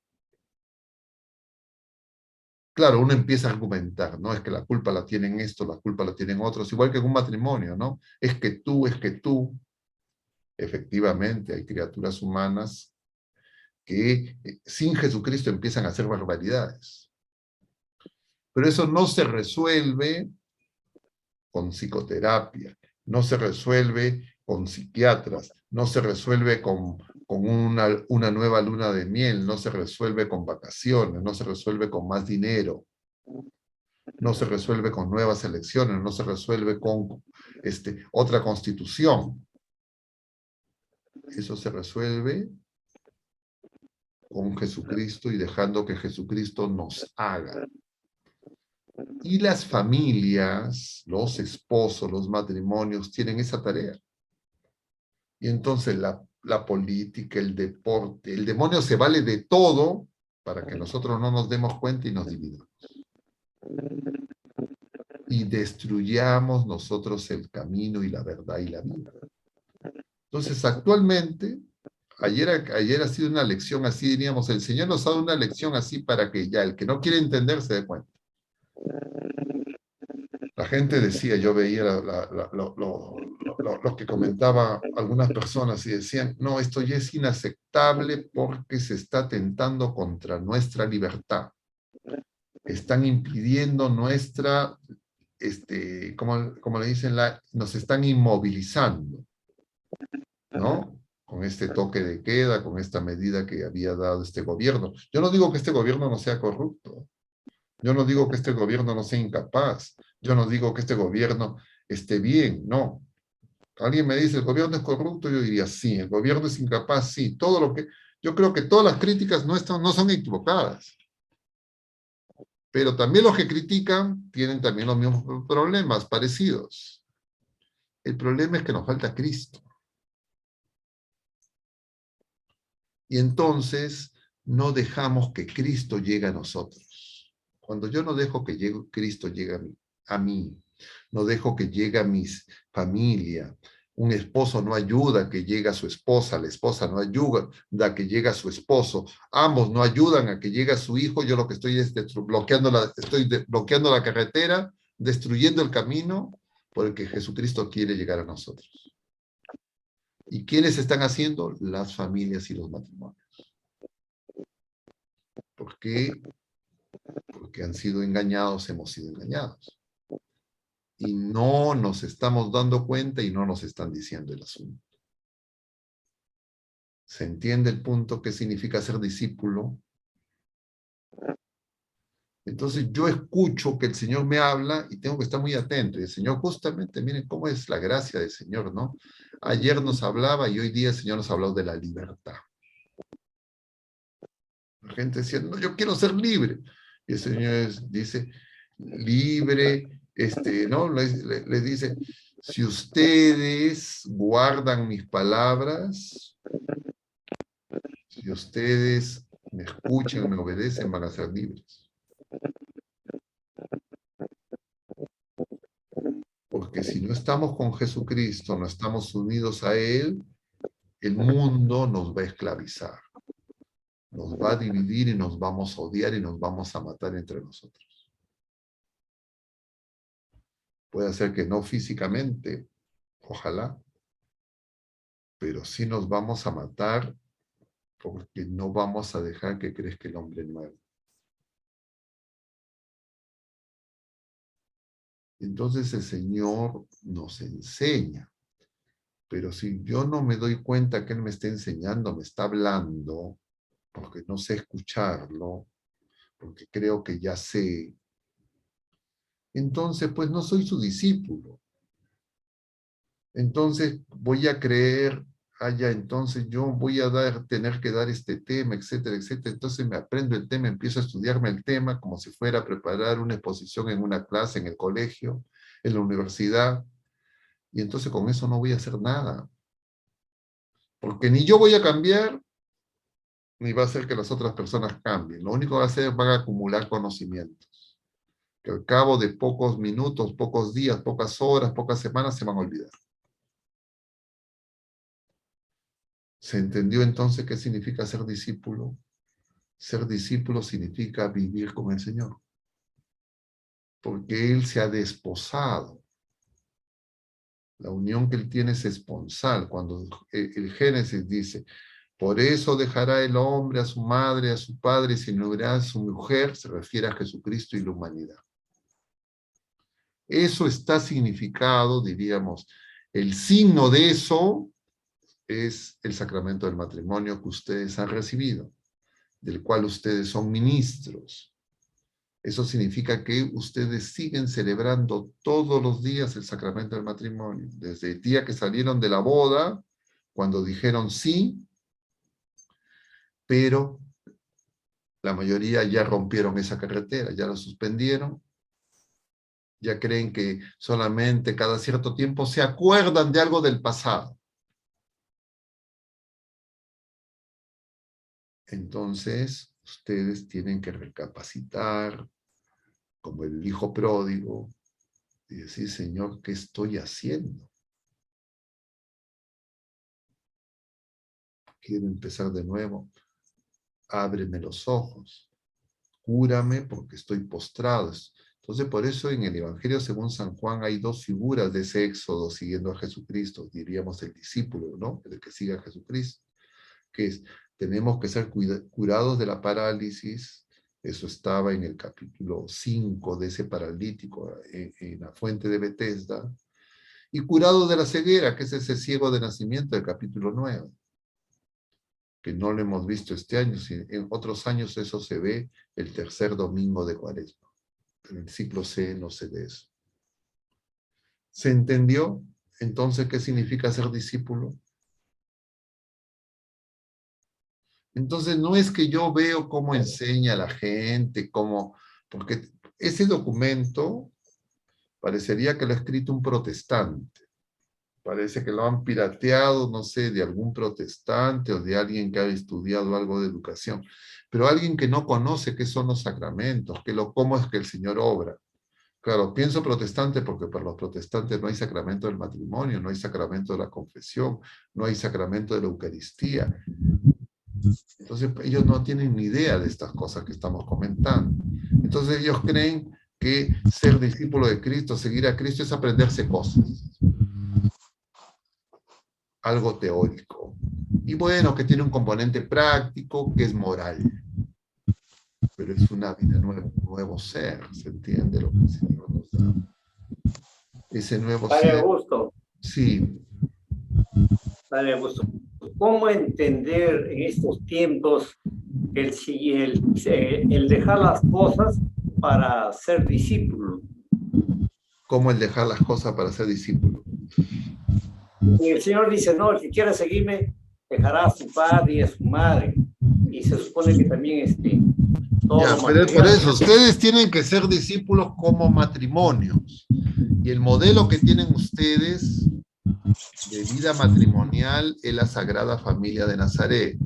[SPEAKER 1] Claro, uno empieza a argumentar, ¿no? Es que la culpa la tienen estos, la culpa la tienen otros, igual que en un matrimonio, ¿no? Es que tú. Efectivamente, hay criaturas humanas que sin Jesucristo empiezan a hacer barbaridades. Pero eso no se resuelve con psicoterapia, no se resuelve con psiquiatras, no se resuelve con una nueva luna de miel, no se resuelve con vacaciones, no se resuelve con más dinero, no se resuelve con nuevas elecciones, no se resuelve con otra constitución. Eso se resuelve con Jesucristo y dejando que Jesucristo nos haga. Y las familias, los esposos, los matrimonios tienen esa tarea. Y entonces la política, el deporte, el demonio se vale de todo para que nosotros no nos demos cuenta y nos dividamos. Y destruyamos nosotros el camino y la verdad y la vida. Entonces, actualmente, ayer ha sido una lección así, diríamos, el Señor nos ha dado una lección así para que ya el que no quiere entender se dé cuenta. La gente decía, yo veía lo que comentaba algunas personas y decían, no, esto ya es inaceptable porque se está atentando contra nuestra libertad. Están impidiendo nuestra, como le dicen, nos están inmovilizando, ¿no? Con este toque de queda, con esta medida que había dado este gobierno. Yo no digo que este gobierno no sea corrupto. Yo no digo que este gobierno no sea incapaz. Yo no digo que este gobierno esté bien, no. Alguien me dice, ¿el gobierno es corrupto? Yo diría, sí. ¿El gobierno es incapaz? Sí. Yo creo que todas las críticas no son equivocadas. Pero también los que critican tienen también los mismos problemas parecidos. El problema es que nos falta Cristo. Y entonces no dejamos que Cristo llegue a nosotros. Cuando yo no dejo que Cristo llegue a mí, no dejo que llegue a mi familia, un esposo no ayuda a que llegue a su esposa, la esposa no ayuda a que llegue a su esposo, ambos no ayudan a que llegue a su hijo, yo lo que estoy es bloqueando la carretera, destruyendo el camino, porque Jesucristo quiere llegar a nosotros. ¿Y quiénes están haciendo? Las familias y los matrimonios. ¿Por qué? Porque han sido engañados, hemos sido engañados. Y no nos estamos dando cuenta y no nos están diciendo el asunto. ¿Se entiende el punto? ¿Qué significa ser discípulo? Entonces yo escucho que el Señor me habla y tengo que estar muy atento. Y el Señor justamente, miren cómo es la gracia del Señor, ¿no? Ayer nos hablaba y hoy día el Señor nos ha hablado de la libertad. La gente decía, no, yo quiero ser libre. Y el Señor dice, libre, ¿no? Le dice, si ustedes guardan mis palabras, si ustedes me escuchan, me obedecen, van a ser libres. Porque si no estamos con Jesucristo, no estamos unidos a Él, el mundo nos va a esclavizar. Nos va a dividir y nos vamos a odiar y nos vamos a matar entre nosotros. Puede ser que no físicamente, ojalá, pero sí nos vamos a matar porque no vamos a dejar que crezca el hombre nuevo. Entonces el Señor nos enseña, pero si yo no me doy cuenta que Él me está enseñando, me está hablando, porque no sé escucharlo, porque creo que ya sé, entonces pues no soy su discípulo. Entonces voy a creer, entonces yo voy a tener que dar este tema, etcétera, etcétera. Entonces me aprendo el tema, empiezo a estudiarme el tema como si fuera a preparar una exposición en una clase, en el colegio, en la universidad. Y entonces con eso no voy a hacer nada. Porque ni yo voy a cambiar, ni va a hacer que las otras personas cambien. Lo único que va a hacer es van a acumular conocimientos, que al cabo de pocos minutos, pocos días, pocas horas, pocas semanas se van a olvidar. ¿Se entendió entonces qué significa ser discípulo? Ser discípulo significa vivir con el Señor. Porque Él se ha desposado. La unión que Él tiene es esponsal. Cuando el Génesis dice, por eso dejará el hombre a su madre, a su padre, y se unirá a su mujer, se refiere a Jesucristo y la humanidad. Eso está significado, diríamos, el signo de eso es el sacramento del matrimonio que ustedes han recibido, del cual ustedes son ministros. Eso significa que ustedes siguen celebrando todos los días el sacramento del matrimonio, desde el día que salieron de la boda, cuando dijeron sí, pero la mayoría ya rompieron esa carretera, ya la suspendieron, ya creen que solamente cada cierto tiempo se acuerdan de algo del pasado. Entonces, ustedes tienen que recapacitar, como el hijo pródigo, y decir, Señor, ¿qué estoy haciendo? Quiero empezar de nuevo. Ábreme los ojos. Cúrame porque estoy postrado. Entonces, por eso en el Evangelio según San Juan hay dos figuras de ese éxodo siguiendo a Jesucristo. Diríamos el discípulo, ¿no? El que sigue a Jesucristo. Que es, tenemos que ser curados de la parálisis. Eso estaba en el capítulo 5 de ese paralítico en la fuente de Betesda. Y curados de la ceguera, que es ese ciego de nacimiento del capítulo 9. Que no lo hemos visto este año. En otros años eso se ve el tercer domingo de Cuaresma. En el ciclo C no se ve eso. ¿Se entendió? Entonces, ¿qué significa ser discípulo? Entonces, no es que yo veo cómo enseña a la gente, porque ese documento parecería que lo ha escrito un protestante. Parece que lo han pirateado, no sé, de algún protestante o de alguien que ha estudiado algo de educación. Pero alguien que no conoce qué son los sacramentos, cómo es que el Señor obra. Claro, pienso protestante porque para los protestantes no hay sacramento del matrimonio, no hay sacramento de la confesión, no hay sacramento de la Eucaristía. Entonces ellos no tienen ni idea de estas cosas que estamos comentando. Entonces ellos creen que ser discípulo de Cristo, seguir a Cristo, es aprenderse cosas. Algo teórico. Y bueno, que tiene un componente práctico, que es moral. Pero es una vida nuevo ser, ¿se entiende lo que el Señor nos da? Ese nuevo
[SPEAKER 3] Padre
[SPEAKER 1] ser.
[SPEAKER 3] Augusto,
[SPEAKER 1] Sí.
[SPEAKER 3] Padre Augusto, ¿cómo entender en estos tiempos el dejar las cosas para ser discípulo?
[SPEAKER 1] ¿Cómo el dejar las cosas para ser discípulo?
[SPEAKER 3] Y el Señor dice, no, el que quiera seguirme dejará a su padre y a su madre. Y se supone que también
[SPEAKER 5] todo
[SPEAKER 1] Ya,
[SPEAKER 5] lo
[SPEAKER 1] pero por
[SPEAKER 5] material.
[SPEAKER 1] eso, ustedes tienen que ser discípulos como matrimonios. Y el modelo que tienen ustedes de vida matrimonial es la Sagrada Familia de Nazaret.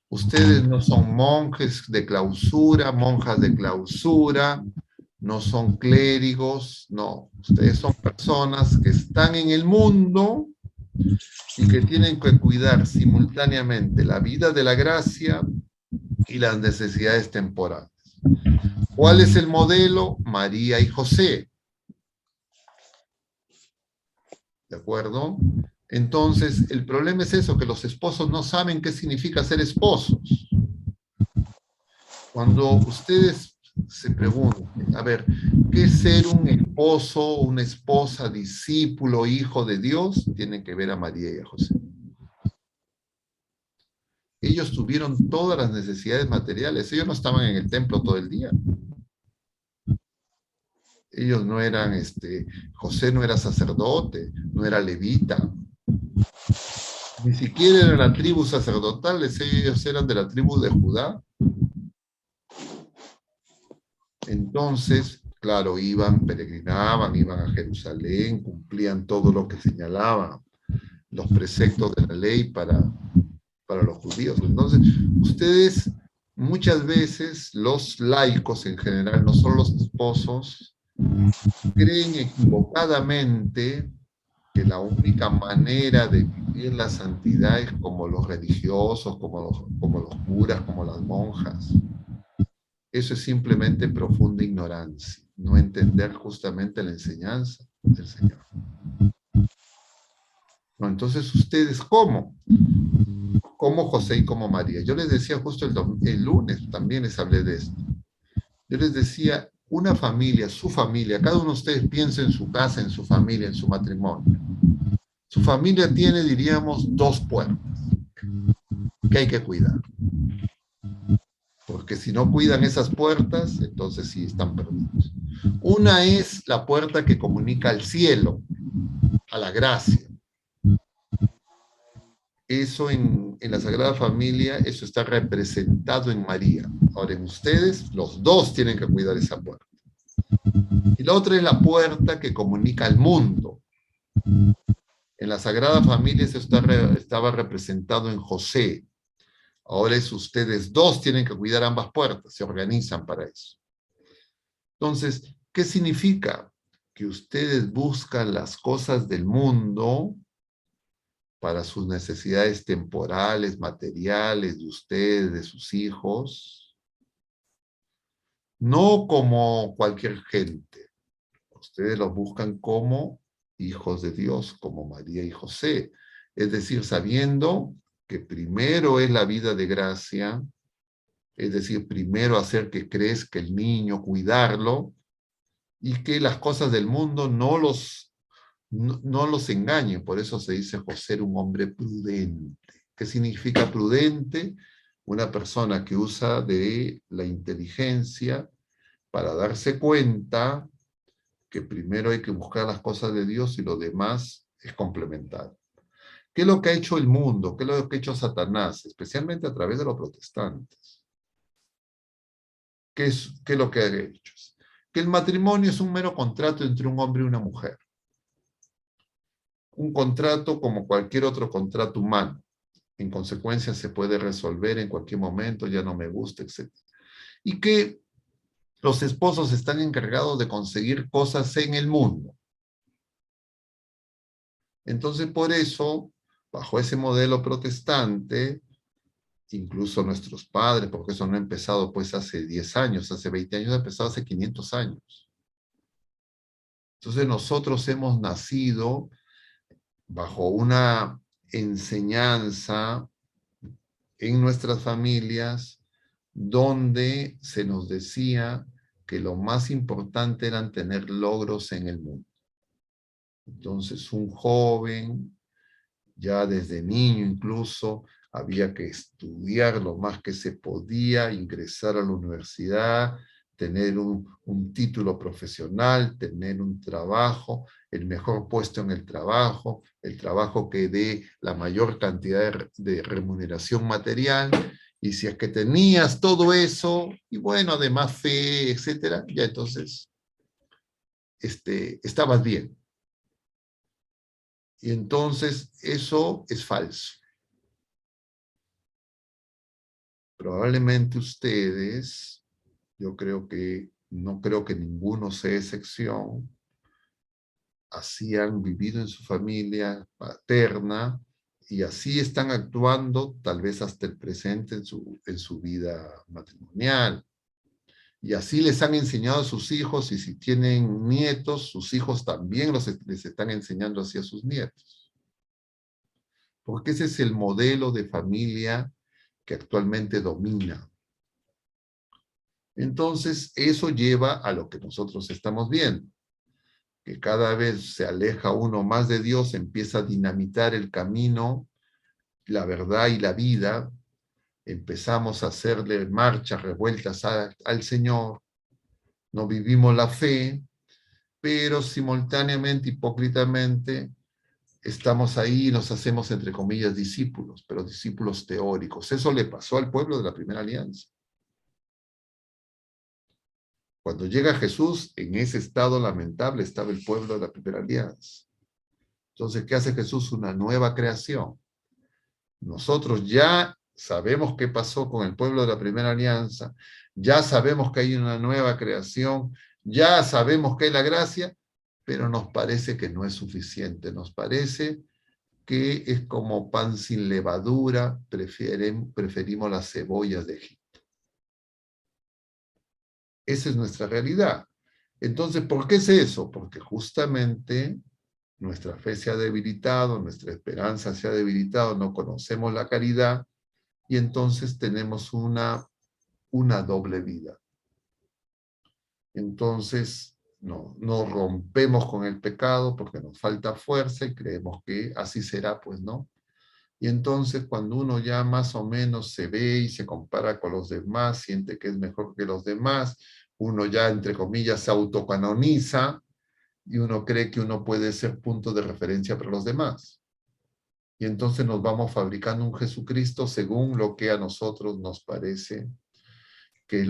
[SPEAKER 1] Ustedes no son monjes de clausura, monjas de clausura, no son clérigos, no. Ustedes son personas que están en el mundo y que tienen que cuidar simultáneamente la vida de la gracia y las necesidades temporales. ¿Cuál es el modelo? María y José. ¿De acuerdo? Entonces, el problema es eso, que los esposos no saben qué significa ser esposos. Cuando ustedes se pregunten, a ver, ¿qué es ser un esposo, una esposa, discípulo, hijo de Dios? Tienen que ver a María y a José. Ellos tuvieron todas las necesidades materiales. Ellos no estaban en el templo todo el día. Ellos no eran, José no era sacerdote, no era levita. Ni siquiera eran la tribu sacerdotal, ellos eran de la tribu de Judá. Entonces, claro, iban, peregrinaban, iban a Jerusalén, cumplían todo lo que señalaban los preceptos de la ley para los judíos. Entonces, ustedes, muchas veces, los laicos en general, no solo los esposos, creen equivocadamente que la única manera de vivir la santidad es como los religiosos, como los curas, como las monjas. Eso es simplemente profunda ignorancia, no entender justamente la enseñanza del Señor. No, entonces, ¿ustedes cómo? Como José y como María. Yo les decía justo el lunes, también les hablé de esto. Yo les decía, una familia, su familia, cada uno de ustedes piensa en su casa, en su familia, en su matrimonio. Su familia tiene, diríamos, 2 puertas que hay que cuidar. Porque si no cuidan esas puertas, entonces sí están perdidos. Una es la puerta que comunica al cielo, a la gracia. Eso en la Sagrada Familia, eso está representado en María. Ahora en ustedes, los dos tienen que cuidar esa puerta. Y la otra es la puerta que comunica al mundo. En la Sagrada Familia eso estaba representado en José. Ahora es ustedes dos tienen que cuidar ambas puertas, se organizan para eso. Entonces, ¿qué significa? Que ustedes buscan las cosas del mundo para sus necesidades temporales, materiales, de ustedes, de sus hijos, no como cualquier gente. Ustedes los buscan como hijos de Dios, como María y José. Es decir, sabiendo que primero es la vida de gracia, es decir, primero hacer que crezca el niño, cuidarlo, y que las cosas del mundo no los engañen. Por eso se dice José era un hombre prudente. ¿Qué significa prudente? Una persona que usa de la inteligencia para darse cuenta que primero hay que buscar las cosas de Dios y lo demás es complementario. ¿Qué es lo que ha hecho el mundo? ¿Qué es lo que ha hecho Satanás? Especialmente a través de los protestantes. ¿Qué es lo que ha hecho? Que el matrimonio es un mero contrato entre un hombre y una mujer. Un contrato como cualquier otro contrato humano. En consecuencia se puede resolver en cualquier momento, ya no me gusta, etc. Y que los esposos están encargados de conseguir cosas en el mundo. Entonces, por eso, bajo ese modelo protestante, incluso nuestros padres, porque eso no ha empezado pues hace 10 años, hace 20 años, ha empezado hace 500 años. Entonces nosotros hemos nacido bajo una enseñanza en nuestras familias donde se nos decía que lo más importante era tener logros en el mundo. Entonces un joven, ya desde niño incluso, había que estudiar lo más que se podía, ingresar a la universidad, tener un título profesional, tener un trabajo, el mejor puesto en el trabajo que dé la mayor cantidad de remuneración material, Y si es que tenías todo eso, y bueno, además fe, etcétera, ya entonces estabas bien. Y entonces eso es falso. Probablemente ustedes, yo creo que, no creo que ninguno sea excepción, así han vivido en su familia paterna, y así están actuando tal vez hasta el presente en su vida matrimonial. Y así les han enseñado a sus hijos, y si tienen nietos, sus hijos también les están enseñando así a sus nietos. Porque ese es el modelo de familia que actualmente domina. Entonces, eso lleva a lo que nosotros estamos viendo, que cada vez se aleja uno más de Dios, empieza a dinamitar el camino, la verdad y la vida, empezamos a hacerle marchas, revueltas al Señor, no vivimos la fe, pero simultáneamente, hipócritamente, estamos ahí y nos hacemos, entre comillas, discípulos, pero discípulos teóricos. Eso le pasó al pueblo de la Primera Alianza. Cuando llega Jesús, en ese estado lamentable estaba el pueblo de la Primera Alianza. Entonces, ¿qué hace Jesús? Una nueva creación. Nosotros ya sabemos qué pasó con el pueblo de la Primera Alianza, ya sabemos que hay una nueva creación, ya sabemos que hay la gracia, pero nos parece que no es suficiente, nos parece que es como pan sin levadura, preferimos las cebollas de Egipto. Esa es nuestra realidad. Entonces, ¿por qué es eso? Porque justamente nuestra fe se ha debilitado, nuestra esperanza se ha debilitado, no conocemos la caridad, y entonces tenemos una doble vida. Entonces, no rompemos con el pecado porque nos falta fuerza y creemos que así será, pues no. Y entonces cuando uno ya más o menos se ve y se compara con los demás, siente que es mejor que los demás, uno ya, entre comillas, se autocanoniza y uno cree que uno puede ser punto de referencia para los demás. Y entonces nos vamos fabricando un Jesucristo según lo que a nosotros nos parece que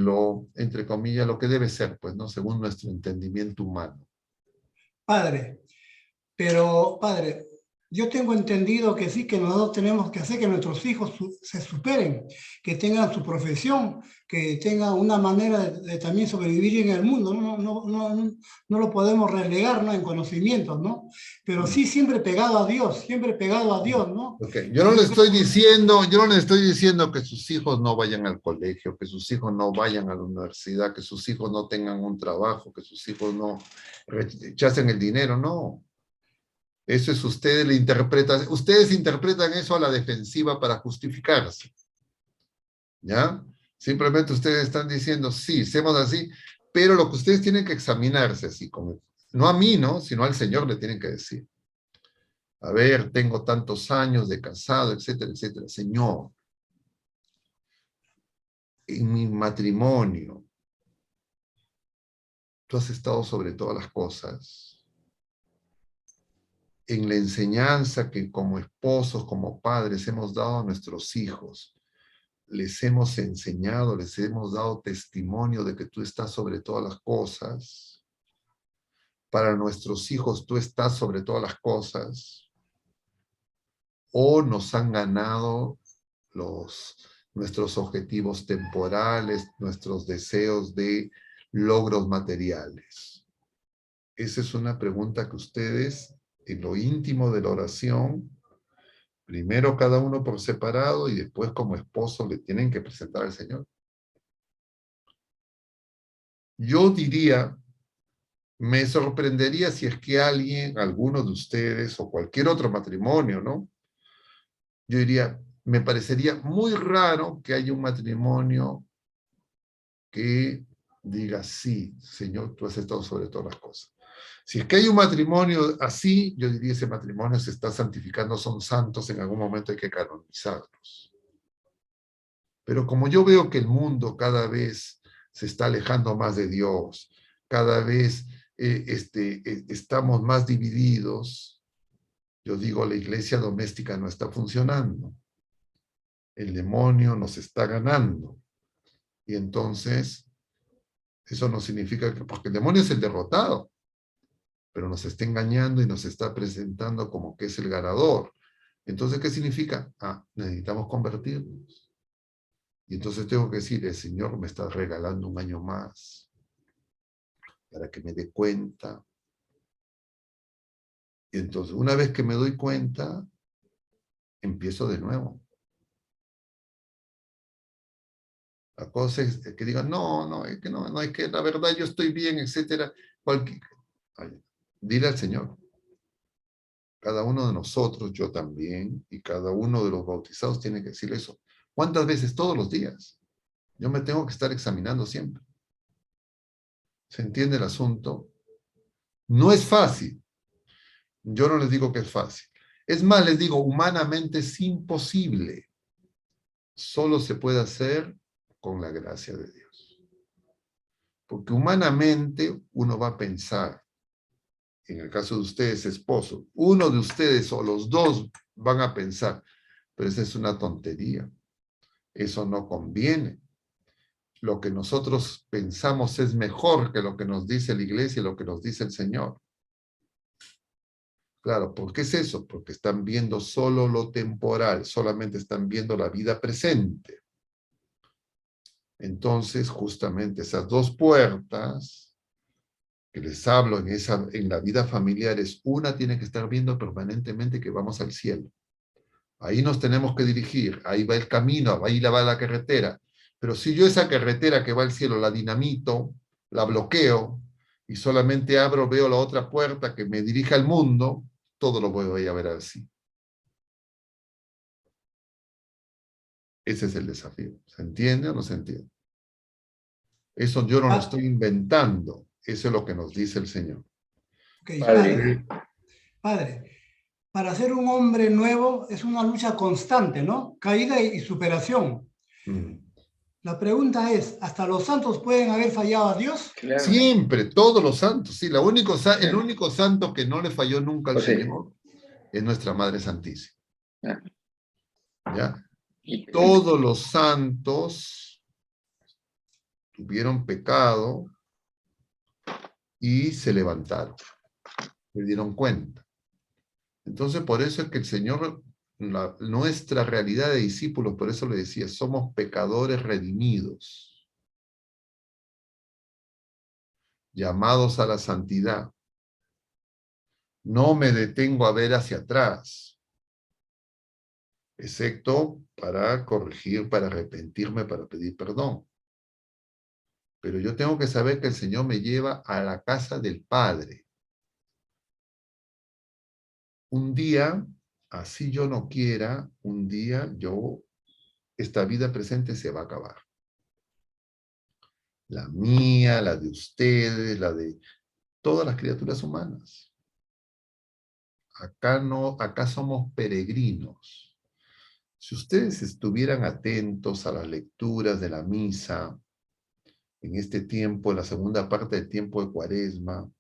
[SPEAKER 1] entre comillas, lo que debe ser, pues, ¿no? Según nuestro entendimiento humano.
[SPEAKER 7] Padre, pero padre, yo tengo entendido que sí, que nosotros tenemos que hacer que nuestros hijos se superen, que tengan su profesión, que tengan una manera de también sobrevivir en el mundo. No lo podemos relegar, ¿no?, en conocimientos, ¿no? Pero sí siempre pegado a Dios, ¿no?
[SPEAKER 1] Okay. Yo no les estoy diciendo que sus hijos no vayan al colegio, que sus hijos no vayan a la universidad, que sus hijos no tengan un trabajo, que sus hijos no rechacen el dinero, no. Eso es, ustedes interpretan eso a la defensiva para justificarse. ¿Ya? Simplemente ustedes están diciendo, sí, hacemos así, pero lo que ustedes tienen que examinarse, así como, no a mí, ¿no?, sino al Señor le tienen que decir. A ver, tengo tantos años de casado, etcétera, etcétera. Señor, en mi matrimonio, tú has estado sobre todas las cosas. En la enseñanza que como esposos, como padres hemos dado a nuestros hijos, les hemos enseñado, les hemos dado testimonio de que tú estás sobre todas las cosas. Para nuestros hijos tú estás sobre todas las cosas. O nos han ganado nuestros objetivos temporales, nuestros deseos de logros materiales. Esa es una pregunta que ustedes, en lo íntimo de la oración, primero cada uno por separado y después como esposo le tienen que presentar al Señor. Yo diría, me sorprendería si es que alguno de ustedes o cualquier otro matrimonio, ¿no? Yo diría, me parecería muy raro que haya un matrimonio que diga, sí, Señor, tú has estado sobre todas las cosas. Si es que hay un matrimonio así, yo diría, ese matrimonio se está santificando, son santos, en algún momento hay que canonizarlos. Pero como yo veo que el mundo cada vez se está alejando más de Dios, cada vez estamos más divididos, yo digo, la iglesia doméstica no está funcionando. El demonio nos está ganando. Y entonces, eso no significa que, porque el demonio es el derrotado, pero nos está engañando y nos está presentando como que es el ganador. Entonces, ¿qué significa? Necesitamos convertirnos. Y entonces tengo que decir, el Señor me está regalando un año más para que me dé cuenta. Y entonces, una vez que me doy cuenta, empiezo de nuevo. La cosa es que digan, no, es que no, es que la verdad yo estoy bien, etcétera. Dile al Señor. Cada uno de nosotros, yo también, y cada uno de los bautizados tiene que decir eso. ¿Cuántas veces? Todos los días. Yo me tengo que estar examinando siempre. ¿Se entiende el asunto? No es fácil. Yo no les digo que es fácil. Es más, les digo, humanamente es imposible. Solo se puede hacer con la gracia de Dios. Porque humanamente uno va a pensar, en el caso de ustedes, esposo, uno de ustedes o los dos van a pensar, pero esa es una tontería. Eso no conviene. Lo que nosotros pensamos es mejor que lo que nos dice la iglesia y lo que nos dice el Señor. Claro, ¿por qué es eso? Porque están viendo solo lo temporal, solamente están viendo la vida presente. Entonces, justamente esas dos puertas que les hablo en la vida familiar es una tiene que estar viendo permanentemente que vamos al cielo. Ahí nos tenemos que dirigir, ahí va el camino, ahí va la carretera. Pero si yo esa carretera que va al cielo la dinamito, la bloqueo, y solamente veo la otra puerta que me dirige al mundo, todo lo voy a ver así. Ese es el desafío. ¿Se entiende o no se entiende? Eso yo no lo estoy inventando. Eso es lo que nos dice el Señor.
[SPEAKER 7] Ok, padre, para ser un hombre nuevo es una lucha constante, ¿no? Caída y superación. La pregunta es, ¿hasta los santos pueden haber fallado a Dios?
[SPEAKER 8] Claro.
[SPEAKER 1] Siempre, todos los santos. Sí, el único santo que no le falló nunca al
[SPEAKER 8] Pues sí.
[SPEAKER 1] Señor es nuestra Madre Santísima.
[SPEAKER 8] Ah.
[SPEAKER 1] ¿Ya? Todos los santos tuvieron pecado y se levantaron. Se dieron cuenta. Entonces, por eso es que el Señor, nuestra realidad de discípulos, por eso le decía, somos pecadores redimidos, llamados a la santidad. No me detengo a ver hacia atrás, excepto para corregir, para arrepentirme, para pedir perdón. Pero yo tengo que saber que el Señor me lleva a la casa del Padre. Un día, así yo no quiera, un día esta vida presente se va a acabar. La mía, la de ustedes, la de todas las criaturas humanas. Acá somos peregrinos. Si ustedes estuvieran atentos a las lecturas de la misa, en este tiempo, en la segunda parte del tiempo de Cuaresma,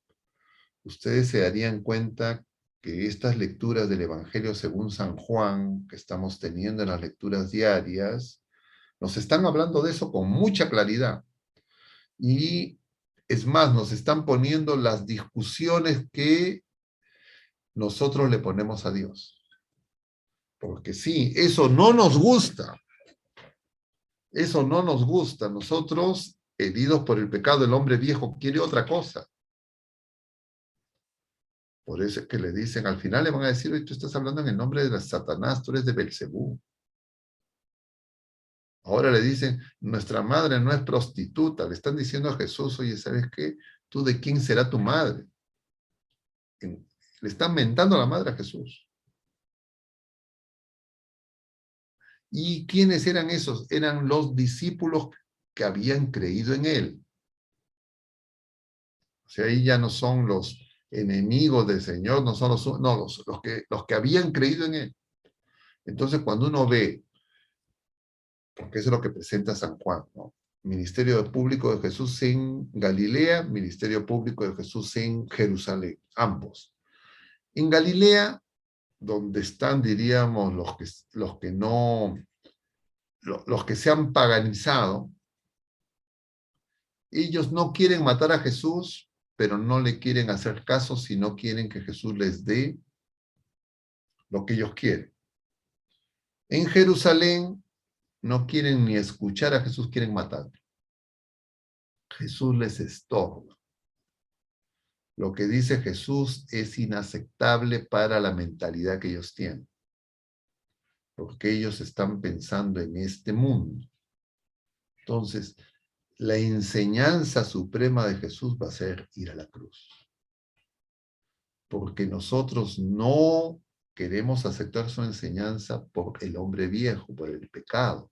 [SPEAKER 1] ustedes se darían cuenta que estas lecturas del Evangelio según San Juan, que estamos teniendo en las lecturas diarias, nos están hablando de eso con mucha claridad. Y es más, nos están poniendo las discusiones que nosotros le ponemos a Dios. Porque sí, eso no nos gusta. Eso no nos gusta. Nosotros, heridos por el pecado del hombre viejo, quiere otra cosa. Por eso es que le dicen, al final le van a decir, oye, tú estás hablando en el nombre de Satanás, tú eres de Belcebú. Ahora le dicen, nuestra madre no es prostituta. Le están diciendo a Jesús, oye, ¿sabes qué? ¿Tú de quién será tu madre? Le están mentando a la madre a Jesús. ¿Y quiénes eran esos? Eran los discípulos que habían creído en él. O sea, ahí ya no son los enemigos del Señor, no son los que habían creído en él. Entonces, cuando uno ve, porque eso es lo que presenta San Juan, ¿no? Ministerio público de Jesús en Galilea, ministerio público de Jesús en Jerusalén, ambos. En Galilea, donde están, diríamos, los que no los que se han paganizado, ellos no quieren matar a Jesús, pero no le quieren hacer caso si no quieren que Jesús les dé lo que ellos quieren. En Jerusalén no quieren ni escuchar a Jesús, quieren matarlo. Jesús les estorba. Lo que dice Jesús es inaceptable para la mentalidad que ellos tienen, porque ellos están pensando en este mundo. Entonces, la enseñanza suprema de Jesús va a ser ir a la cruz. Porque nosotros no queremos aceptar su enseñanza por el hombre viejo, por el pecado.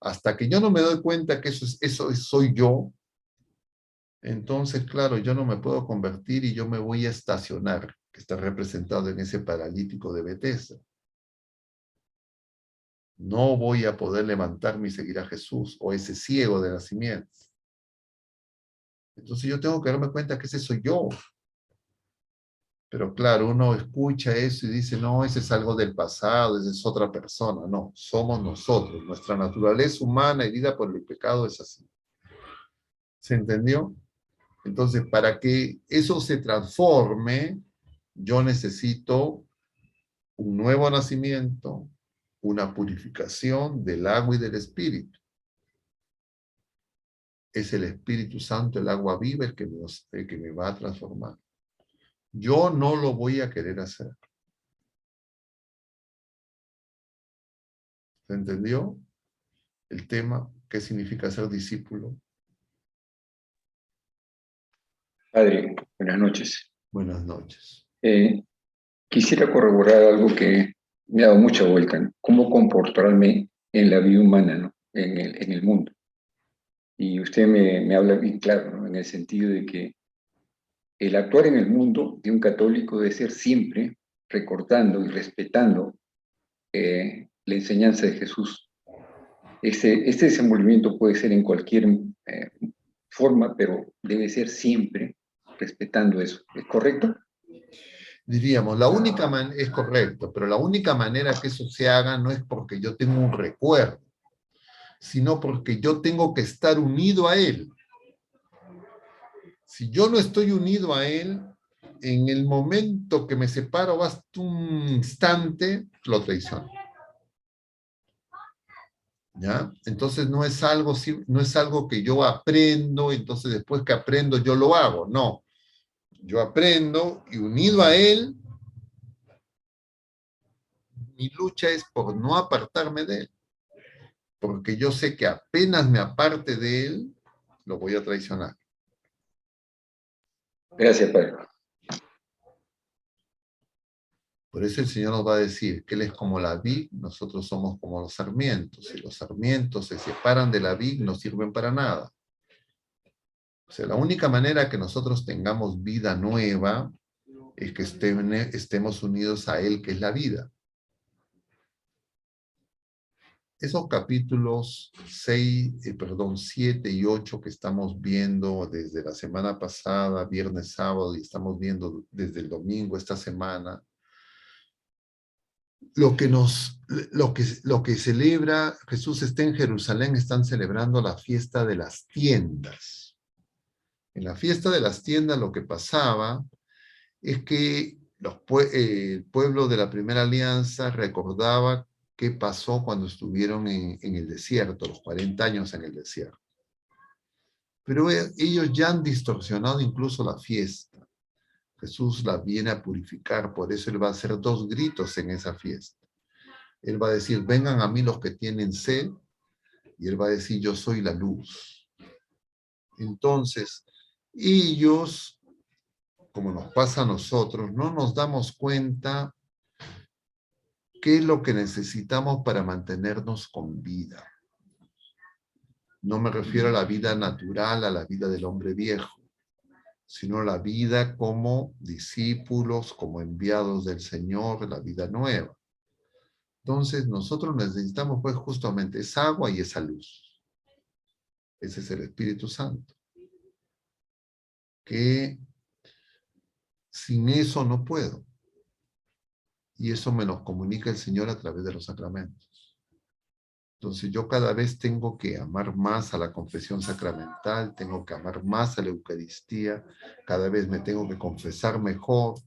[SPEAKER 1] Hasta que yo no me doy cuenta que soy yo, entonces, claro, yo no me puedo convertir y yo me voy a estacionar, que está representado en ese paralítico de Betesda. No voy a poder levantarme y seguir a Jesús, o ese ciego de nacimiento. Entonces yo tengo que darme cuenta que ese soy yo. Pero claro, uno escucha eso y dice, no, ese es algo del pasado, esa es otra persona. No, somos nosotros. Nuestra naturaleza humana herida por el pecado es así. ¿Se entendió? Entonces, para que eso se transforme, yo necesito un nuevo nacimiento, una purificación del agua y del espíritu. Es el Espíritu Santo, el agua viva, el que me va a transformar. Yo no lo voy a querer hacer. ¿Se entendió el tema? ¿Qué significa ser discípulo?
[SPEAKER 8] Padre, buenas noches.
[SPEAKER 1] Buenas noches.
[SPEAKER 8] Quisiera corroborar algo que me ha dado mucha vuelta, ¿no? Cómo comportarme en la vida humana, ¿no? En el mundo. Y usted me habla bien claro, ¿no? En el sentido de que el actuar en el mundo de un católico debe ser siempre recordando y respetando la enseñanza de Jesús. Este desenvolvimiento puede ser en cualquier forma, pero debe ser siempre respetando eso. ¿Es correcto?
[SPEAKER 1] Diríamos, es correcto, pero la única manera que eso se haga no es porque yo tengo un recuerdo, sino porque yo tengo que estar unido a Él. Si yo no estoy unido a Él, en el momento que me separo, basta un instante, lo traiciono. ¿Ya? Entonces no es algo que yo aprendo, entonces después que aprendo yo lo hago. No. Yo aprendo y unido a Él, mi lucha es por no apartarme de Él. Porque yo sé que apenas me aparte de Él, lo voy a traicionar.
[SPEAKER 8] Gracias, Padre.
[SPEAKER 1] Por eso el Señor nos va a decir que Él es como la vid, nosotros somos como los sarmientos. Si los sarmientos se separan de la vid, no sirven para nada. O sea, la única manera que nosotros tengamos vida nueva es que estemos unidos a Él, que es la vida. Esos capítulos 7 y 8 que estamos viendo desde la semana pasada, viernes, sábado, y estamos viendo desde el domingo esta semana, lo que celebra, Jesús está en Jerusalén, están celebrando la fiesta de las tiendas. En la fiesta de las tiendas lo que pasaba es que el pueblo de la primera alianza recordaba qué pasó cuando estuvieron en el desierto, los 40 años en el desierto. Pero ellos ya han distorsionado incluso la fiesta. Jesús la viene a purificar, por eso Él va a hacer 2 gritos en esa fiesta. Él va a decir, vengan a mí los que tienen sed, y Él va a decir, yo soy la luz. Entonces, ellos, como nos pasa a nosotros, no nos damos cuenta qué es lo que necesitamos para mantenernos con vida. No me refiero a la vida natural, a la vida del hombre viejo, sino la vida como discípulos, como enviados del Señor, la vida nueva. Entonces, nosotros necesitamos pues justamente esa agua y esa luz. Ese es el Espíritu Santo. Que sin eso no puedo. Y eso me lo comunica el Señor a través de los sacramentos. Entonces yo cada vez tengo que amar más a la confesión sacramental, tengo que amar más a la Eucaristía, cada vez me tengo que confesar mejor,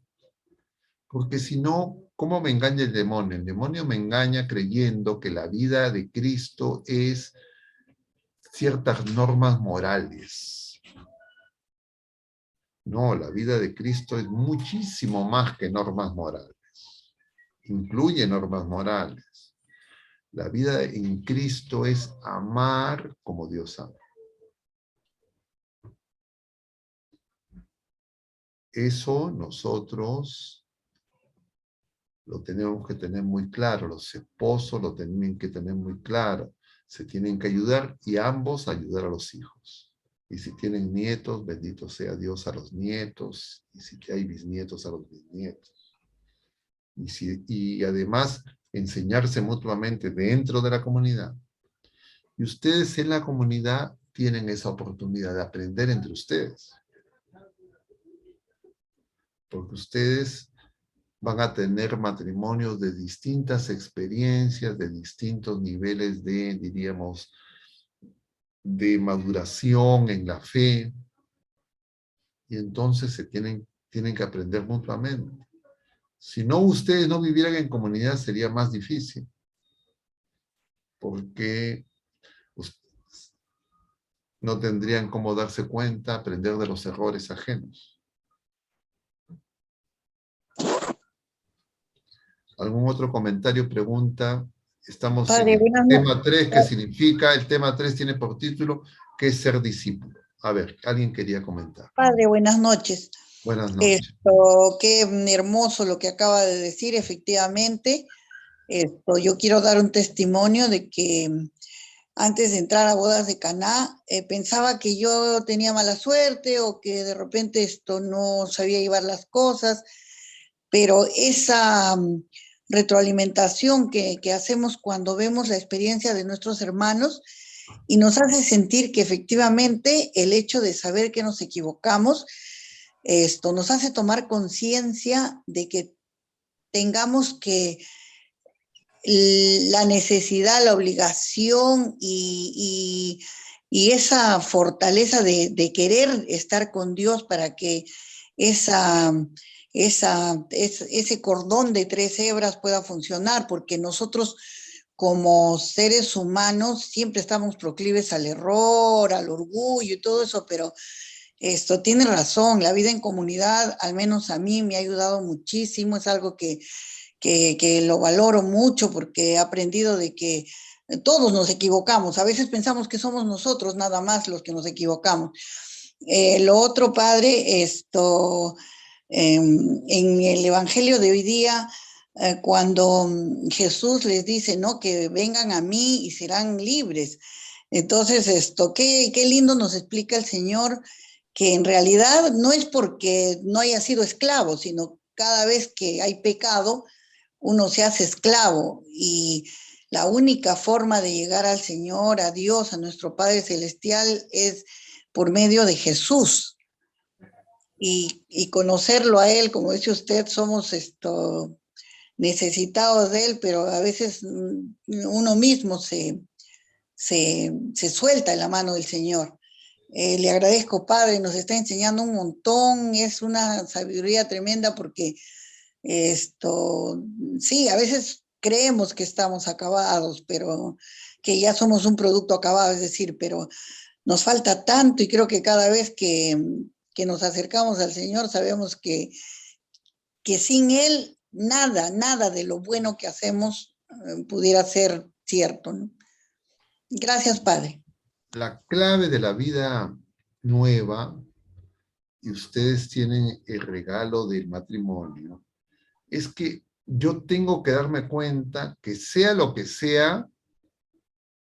[SPEAKER 1] porque si no, ¿cómo me engaña el demonio? El demonio me engaña creyendo que la vida de Cristo es ciertas normas morales. No, la vida de Cristo es muchísimo más que normas morales. Incluye normas morales. La vida en Cristo es amar como Dios ama. Eso nosotros lo tenemos que tener muy claro, los esposos lo tienen que tener muy claro, se tienen que ayudar y ambos ayudar a los hijos. Y si tienen nietos, bendito sea Dios a los nietos, y si hay bisnietos, a los bisnietos. Y además enseñarse mutuamente dentro de la comunidad. Y ustedes en la comunidad tienen esa oportunidad de aprender entre ustedes. Porque ustedes van a tener matrimonios de distintas experiencias, de distintos niveles de, diríamos, de maduración en la fe. Y entonces se tienen que aprender mutuamente. Si no, ustedes no vivieran en comunidad, sería más difícil. Porque no tendrían cómo darse cuenta, aprender de los errores ajenos. ¿Algún otro comentario, pregunta? Estamos
[SPEAKER 9] Padre,
[SPEAKER 1] en
[SPEAKER 9] buenas
[SPEAKER 1] el tema
[SPEAKER 9] noches.
[SPEAKER 1] 3, ¿qué significa? El tema 3 tiene por título, ¿qué es ser discípulo? A ver, alguien quería comentar.
[SPEAKER 9] Padre, buenas noches.
[SPEAKER 1] Buenas noches.
[SPEAKER 9] Qué hermoso lo que acaba de decir, efectivamente. Yo quiero dar un testimonio de que antes de entrar a bodas de Caná, pensaba que yo tenía mala suerte o que de repente no sabía llevar las cosas, pero esa retroalimentación que hacemos cuando vemos la experiencia de nuestros hermanos y nos hace sentir que efectivamente el hecho de saber que nos equivocamos, nos hace tomar conciencia de que tengamos que la necesidad, la obligación y esa fortaleza de querer estar con Dios para que ese cordón de 3 hebras pueda funcionar, porque nosotros como seres humanos siempre estamos proclives al error, al orgullo y todo eso, pero tiene razón, la vida en comunidad, al menos a mí me ha ayudado muchísimo, es algo que lo valoro mucho porque he aprendido de que todos nos equivocamos, a veces pensamos que somos nosotros nada más los que nos equivocamos. Lo otro, Padre, en el Evangelio de hoy día, cuando Jesús les dice, ¿no?, que vengan a mí y serán libres. Entonces, qué lindo nos explica el Señor que en realidad no es porque no haya sido esclavo, sino cada vez que hay pecado, uno se hace esclavo y la única forma de llegar al Señor, a Dios, a nuestro Padre Celestial es por medio de Jesús y conocerlo a Él, como dice usted, somos necesitados de Él, pero a veces uno mismo se suelta en la mano del Señor. Le agradezco, Padre, nos está enseñando un montón, es una sabiduría tremenda porque sí, a veces creemos que estamos acabados, pero que ya somos un producto acabado, es decir, pero nos falta tanto y creo que cada vez que nos acercamos al Señor sabemos que sin Él nada de lo bueno que hacemos pudiera ser cierto, ¿no? Gracias, Padre.
[SPEAKER 1] La clave de la vida nueva, y ustedes tienen el regalo del matrimonio, es que yo tengo que darme cuenta que sea lo que sea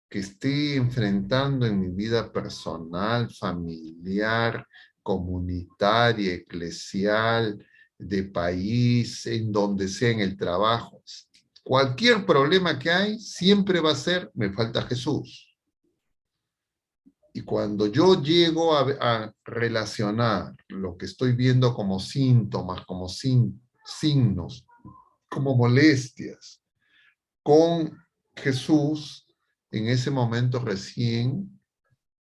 [SPEAKER 1] que esté enfrentando en mi vida personal, familiar, comunitaria, eclesial, de país, en donde sea, en el trabajo, cualquier problema que hay, siempre va a ser, me falta Jesús. Y cuando yo llego a relacionar lo que estoy viendo como síntomas, como signos, como molestias, con Jesús, en ese momento recién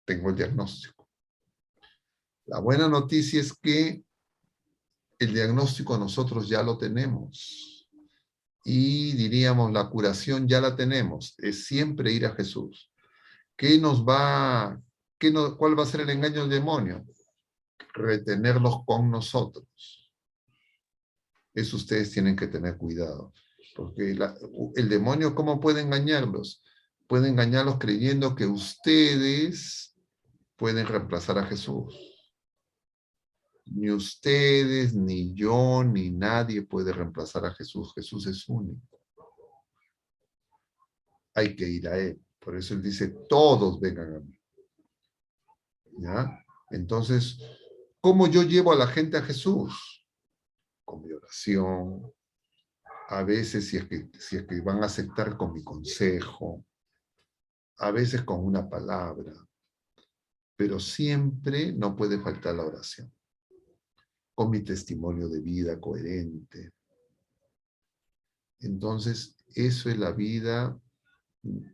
[SPEAKER 1] tengo el diagnóstico. La buena noticia es que el diagnóstico nosotros ya lo tenemos. Y diríamos, la curación ya la tenemos. Es siempre ir a Jesús. ¿Cuál va a ser el engaño del demonio? Retenerlos con nosotros. Eso ustedes tienen que tener cuidado. Porque el demonio, ¿cómo puede engañarlos? Puede engañarlos creyendo que ustedes pueden reemplazar a Jesús. Ni ustedes, ni yo, ni nadie puede reemplazar a Jesús. Jesús es único. Hay que ir a Él. Por eso Él dice, todos vengan a mí. ¿Ya? Entonces, ¿cómo yo llevo a la gente a Jesús? Con mi oración. A veces, si es que van a aceptar, con mi consejo. A veces con una palabra. Pero siempre no puede faltar la oración. Con mi testimonio de vida coherente. Entonces, eso es la vida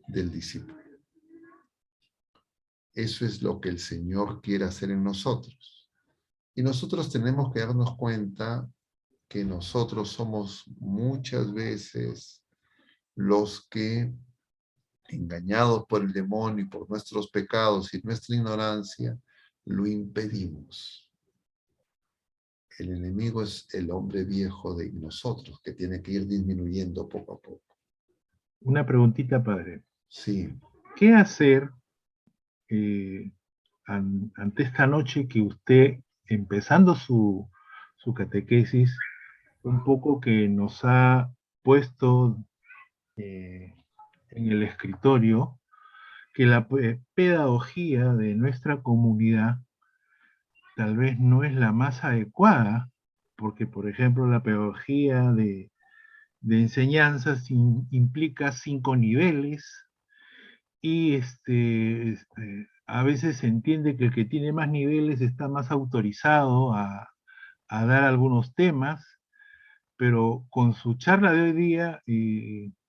[SPEAKER 1] del discípulo. Eso es lo que el Señor quiere hacer en nosotros. Y nosotros tenemos que darnos cuenta que nosotros somos muchas veces los que, engañados por el demonio y por nuestros pecados y nuestra ignorancia, lo impedimos. El enemigo es el hombre viejo de nosotros, que tiene que ir disminuyendo poco a poco.
[SPEAKER 10] Una preguntita, padre.
[SPEAKER 1] Sí.
[SPEAKER 10] ¿Qué hacer ante esta noche que usted, empezando su catequesis, un poco que nos ha puesto en el escritorio, que la pedagogía de nuestra comunidad tal vez no es la más adecuada, porque, por ejemplo, la pedagogía de enseñanza implica 5 niveles, y a veces se entiende que el que tiene más niveles está más autorizado a dar algunos temas, pero con su charla de hoy día,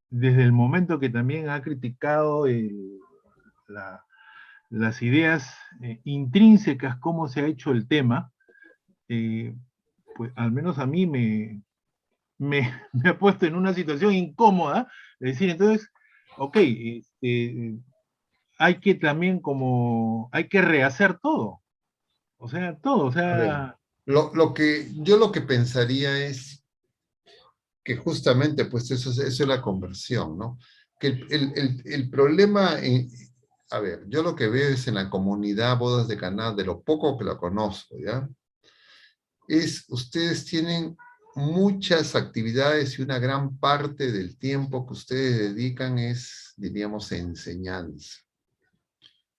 [SPEAKER 10] desde el momento que también ha criticado las ideas intrínsecas, cómo se ha hecho el tema, pues al menos a mí me ha puesto en una situación incómoda, es decir, entonces, ok, hay que también hay que rehacer todo, o sea, todo, o sea...
[SPEAKER 1] Lo que pensaría es que justamente, pues eso es la conversión, ¿no? Que el problema, a ver, yo lo que veo es en la comunidad Bodas de Caná, de lo poco que la conozco, ¿ya? Ustedes tienen muchas actividades y una gran parte del tiempo que ustedes dedican es, diríamos, enseñanza.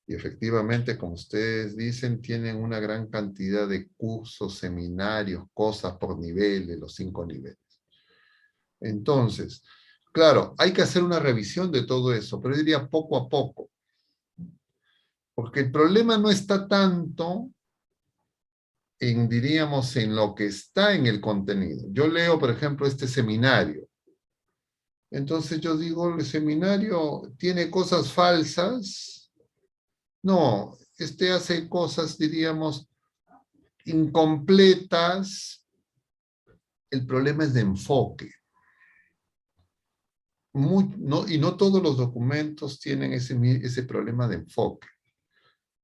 [SPEAKER 1] Y efectivamente, como ustedes dicen, tienen una gran cantidad de cursos, seminarios, cosas por nivel, de los 5 niveles. Entonces, claro, hay que hacer una revisión de todo eso, pero yo diría poco a poco. Porque el problema no está tanto diríamos, en lo que está en el contenido. Yo leo, por ejemplo, este seminario. Entonces yo digo, ¿el seminario tiene cosas falsas? No, hace cosas, diríamos, incompletas. El problema es de enfoque. Y no todos los documentos tienen ese problema de enfoque.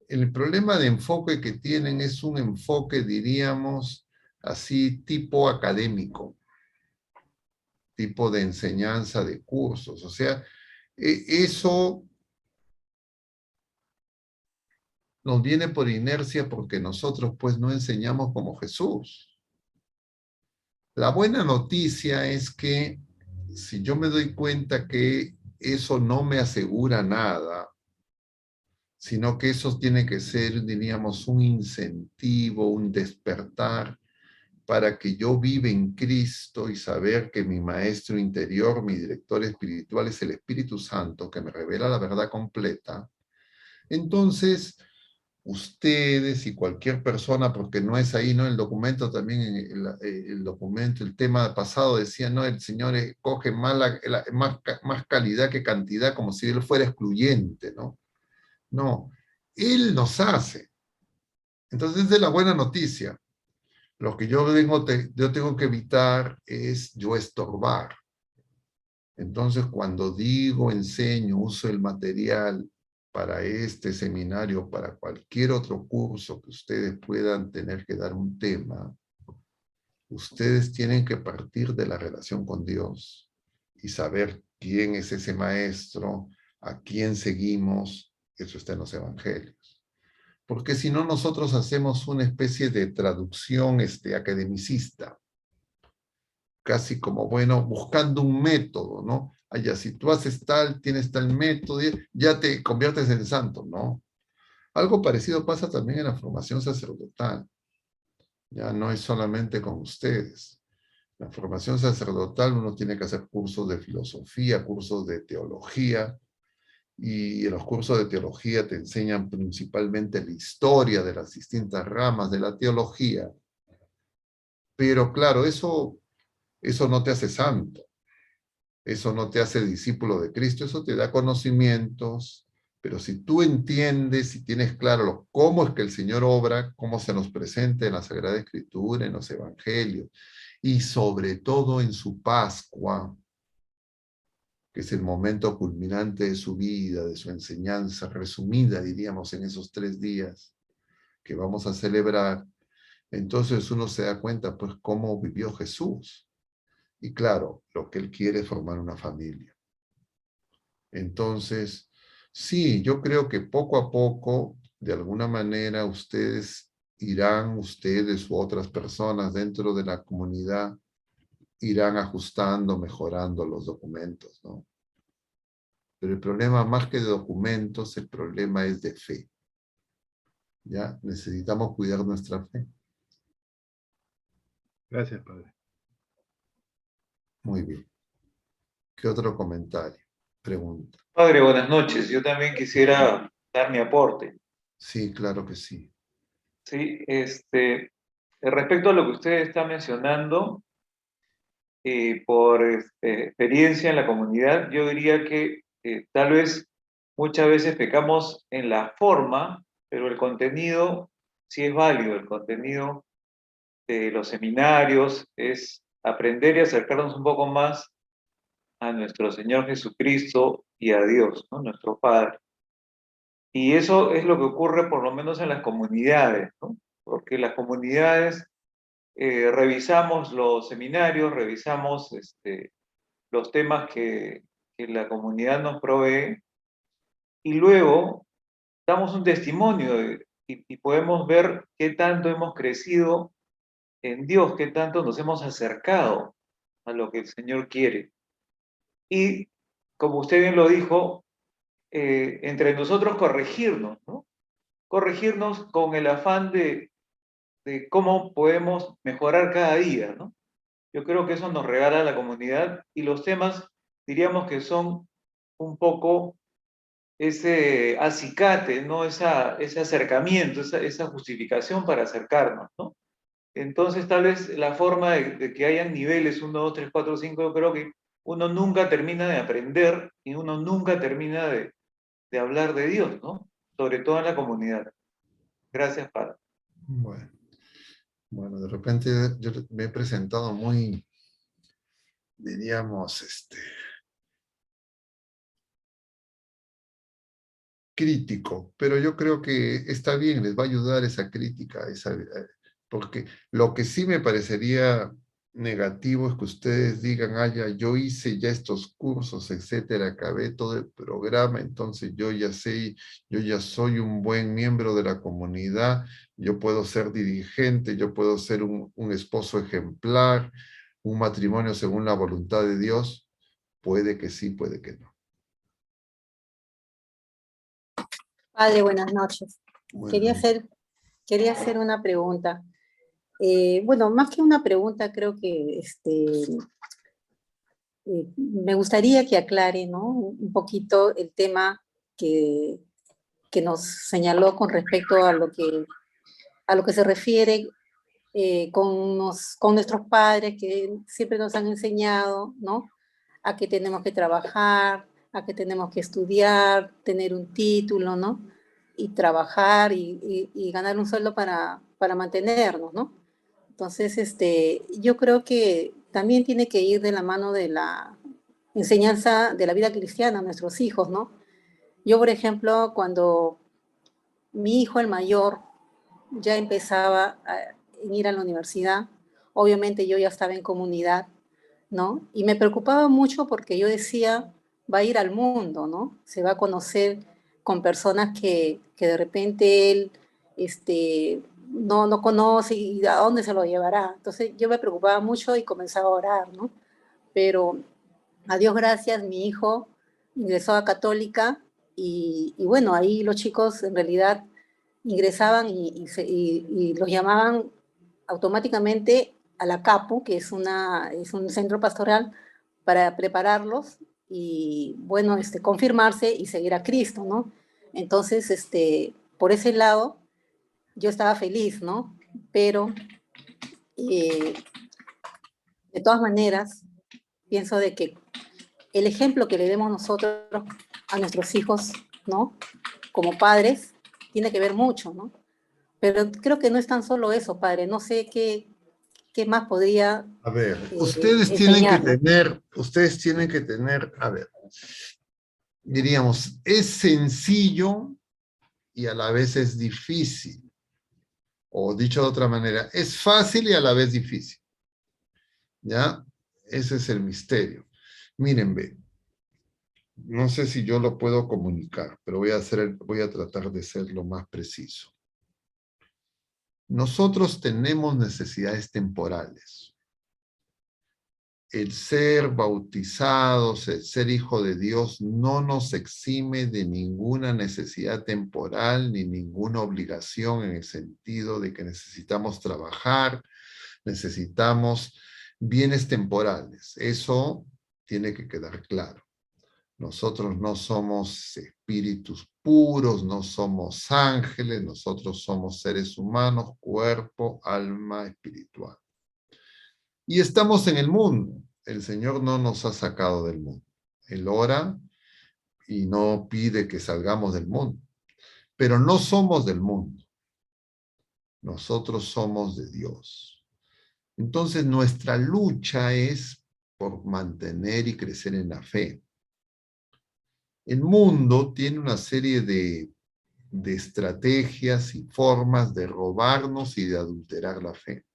[SPEAKER 1] El problema de enfoque que tienen es un enfoque, diríamos, así tipo académico, tipo de enseñanza de cursos. O sea, eso nos viene por inercia porque nosotros pues no enseñamos como Jesús. La buena noticia es que si yo me doy cuenta que eso no me asegura nada, sino que eso tiene que ser, diríamos, un incentivo, un despertar para que yo viva en Cristo y saber que mi maestro interior, mi director espiritual es el Espíritu Santo que me revela la verdad completa. Entonces, ustedes y cualquier persona, porque no es ahí, ¿no? El documento también, el documento, el tema pasado decía, no, el Señor coge más calidad que cantidad, como si Él fuera excluyente, ¿no? No, Él nos hace. Entonces, esa es la buena noticia. Lo que yo tengo que evitar es yo estorbar. Entonces, cuando digo, enseño, uso el material para este seminario, para cualquier otro curso que ustedes puedan tener que dar un tema, ustedes tienen que partir de la relación con Dios y saber quién es ese maestro, a quién seguimos. Eso está en los evangelios. Porque si no, nosotros hacemos una especie de traducción academicista, casi como, bueno, buscando un método, ¿no? Allá, si tú haces tal, tienes tal método, ya te conviertes en santo, ¿no? Algo parecido pasa también en la formación sacerdotal. Ya no es solamente con ustedes. La formación sacerdotal uno tiene que hacer cursos de filosofía, cursos de teología, y en los cursos de teología te enseñan principalmente la historia de las distintas ramas de la teología. Pero claro, eso no te hace santo. Eso no te hace discípulo de Cristo, eso te da conocimientos, pero si tú entiendes y tienes claro cómo es que el Señor obra, cómo se nos presenta en la Sagrada Escritura, en los Evangelios, y sobre todo en su Pascua, que es el momento culminante de su vida, de su enseñanza, resumida, diríamos, en esos 3 días que vamos a celebrar, entonces uno se da cuenta, pues, cómo vivió Jesús. Y claro, lo que Él quiere es formar una familia. Entonces, sí, yo creo que poco a poco, de alguna manera, ustedes u otras personas dentro de la comunidad, irán ajustando, mejorando los documentos, ¿no? Pero el problema, más que de documentos, el problema es de fe. ¿Ya? Necesitamos cuidar nuestra fe.
[SPEAKER 10] Gracias, padre.
[SPEAKER 1] Muy bien. ¿Qué otro comentario? Pregunta.
[SPEAKER 11] Padre, buenas noches. Yo también quisiera dar mi aporte.
[SPEAKER 1] Sí, claro que sí.
[SPEAKER 11] Sí, respecto a lo que usted está mencionando, por experiencia en la comunidad, yo diría que tal vez muchas veces pecamos en la forma, pero el contenido sí es válido. El contenido de los seminarios es aprender y acercarnos un poco más a nuestro Señor Jesucristo y a Dios, ¿no? Nuestro Padre. Y eso es lo que ocurre por lo menos en las comunidades, ¿no? Porque las comunidades revisamos los seminarios, revisamos los temas que la comunidad nos provee y luego damos un testimonio y podemos ver qué tanto hemos crecido en Dios, qué tanto nos hemos acercado a lo que el Señor quiere. Y como usted bien lo dijo, entre nosotros corregirnos, ¿no? Corregirnos con el afán de cómo podemos mejorar cada día, ¿no? Yo creo que eso nos regala la comunidad y los temas diríamos que son un poco ese acicate, ¿no? Ese acercamiento, esa justificación para acercarnos, ¿no? Entonces tal vez la forma de que hayan niveles 1, 2, 3, 4, 5, yo creo que uno nunca termina de aprender y uno nunca termina de hablar de Dios, ¿no? Sobre todo en la comunidad. Gracias, Padre.
[SPEAKER 1] Bueno, de repente yo me he presentado muy, diríamos, crítico, pero yo creo que está bien, les va a ayudar esa crítica, porque lo que sí me parecería negativo es que ustedes digan, ya, yo hice ya estos cursos, etcétera, acabé todo el programa, entonces yo ya sé, yo ya soy un buen miembro de la comunidad, yo puedo ser dirigente, yo puedo ser un esposo ejemplar, un matrimonio según la voluntad de Dios. Puede que sí, puede que no.
[SPEAKER 12] Padre, buenas noches.
[SPEAKER 1] Bueno,
[SPEAKER 12] Quería hacer una pregunta. Bueno, más que una pregunta, creo que me gustaría que aclare, ¿no? Un poquito el tema que que nos señaló con respecto a lo que se refiere con nuestros padres, que siempre nos han enseñado, ¿no? A que tenemos que trabajar, a que tenemos que estudiar, tener un título, ¿no? Y trabajar y ganar un sueldo para mantenernos, ¿no? Entonces, yo creo que también tiene que ir de la mano de la enseñanza de la vida cristiana a nuestros hijos, ¿no? Yo, por ejemplo, cuando mi hijo, el mayor, ya empezaba a ir a la universidad, obviamente yo ya estaba en comunidad, ¿no? Y me preocupaba mucho porque yo decía, va a ir al mundo, ¿no? Se va a conocer con personas que de repente él no conoce y a dónde se lo llevará. Entonces yo me preocupaba mucho y comenzaba a orar, ¿no? Pero a Dios gracias, mi hijo ingresó a Católica y bueno, ahí los chicos en realidad ingresaban y los llamaban automáticamente a la CAPU, que es un centro pastoral, para prepararlos y, bueno, confirmarse y seguir a Cristo, ¿no? Entonces, por ese lado, yo estaba feliz, ¿no? Pero, de todas maneras, pienso de que el ejemplo que le demos nosotros a nuestros hijos, ¿no? Como padres, tiene que ver mucho, ¿no? Pero creo que no es tan solo eso, padre. No sé qué más podría
[SPEAKER 1] A ver, ustedes tienen que tener, a ver, diríamos, es sencillo y a la vez es difícil. O dicho de otra manera, es fácil y a la vez difícil. ¿Ya? Ese es el misterio. Miren, ve, no sé si yo lo puedo comunicar, pero voy a tratar de ser lo más preciso. Nosotros tenemos necesidades temporales. El ser bautizados, el ser hijo de Dios, no nos exime de ninguna necesidad temporal ni ninguna obligación en el sentido de que necesitamos trabajar, necesitamos bienes temporales. Eso tiene que quedar claro. Nosotros no somos espíritus puros, no somos ángeles, nosotros somos seres humanos, cuerpo, alma, espiritual. Y estamos en el mundo. El Señor no nos ha sacado del mundo. Él ora y no pide que salgamos del mundo. Pero no somos del mundo. Nosotros somos de Dios. Entonces nuestra lucha es por mantener y crecer en la fe. El mundo tiene una serie de estrategias y formas de robarnos y de adulterar la fe.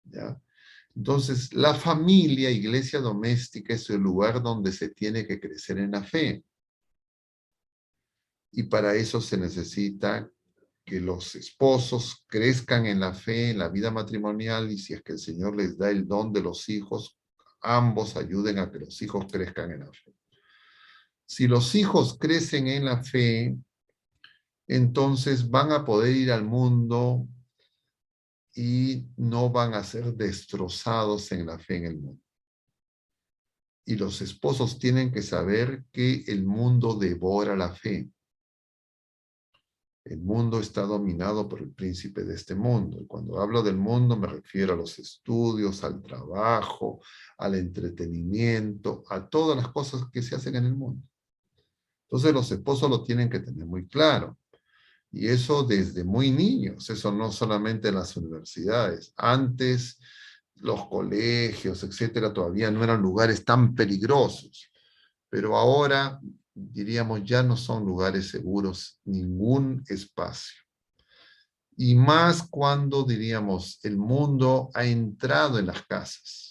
[SPEAKER 1] ¿Ya? Entonces, la familia, iglesia doméstica, es el lugar donde se tiene que crecer en la fe. Y para eso se necesita que los esposos crezcan en la fe, en la vida matrimonial, y si es que el Señor les da el don de los hijos, ambos ayuden a que los hijos crezcan en la fe. Si los hijos crecen en la fe, entonces van a poder ir al mundo y no van a ser destrozados en la fe en el mundo. Y los esposos tienen que saber que el mundo devora la fe. El mundo está dominado por el príncipe de este mundo. Y cuando hablo del mundo me refiero a los estudios, al trabajo, al entretenimiento, a todas las cosas que se hacen en el mundo. Entonces los esposos lo tienen que tener muy claro. Y eso desde muy niños, eso no solamente en las universidades. Antes los colegios, etcétera, todavía no eran lugares tan peligrosos. Pero ahora, diríamos, ya no son lugares seguros ningún espacio. Y más cuando, diríamos, el mundo ha entrado en las casas.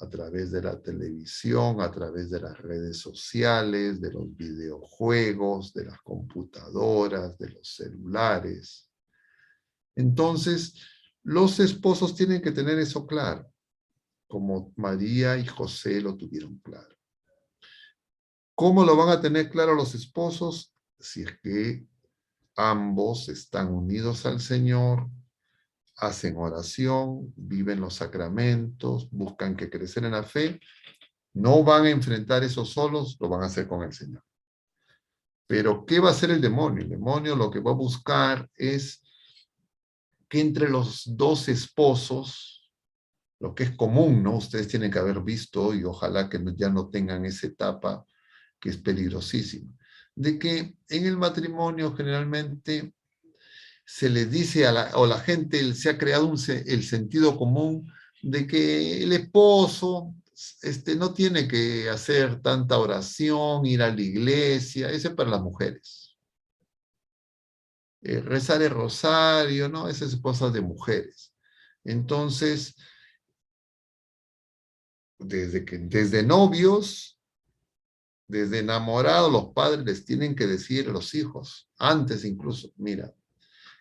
[SPEAKER 1] A través de la televisión, a través de las redes sociales, de los videojuegos, de las computadoras, de los celulares. Entonces, los esposos tienen que tener eso claro, como María y José lo tuvieron claro. ¿Cómo lo van a tener claro los esposos? Si es que ambos están unidos al Señor, hacen oración, viven los sacramentos, buscan que crecer en la fe, no van a enfrentar eso solos, lo van a hacer con el Señor. Pero, ¿qué va a hacer el demonio? El demonio lo que va a buscar es que entre los dos esposos, lo que es común, ¿no? Ustedes tienen que haber visto, y ojalá que ya no tengan esa etapa, que es peligrosísima, de que en el matrimonio generalmente se le dice o la gente se ha creado el sentido común de que el esposo no tiene que hacer tanta oración, ir a la iglesia, ese es para las mujeres. Rezar el rosario, ¿no? Esas es cosas de mujeres. Entonces, desde novios, desde enamorados, los padres les tienen que decir a los hijos, antes incluso, mira,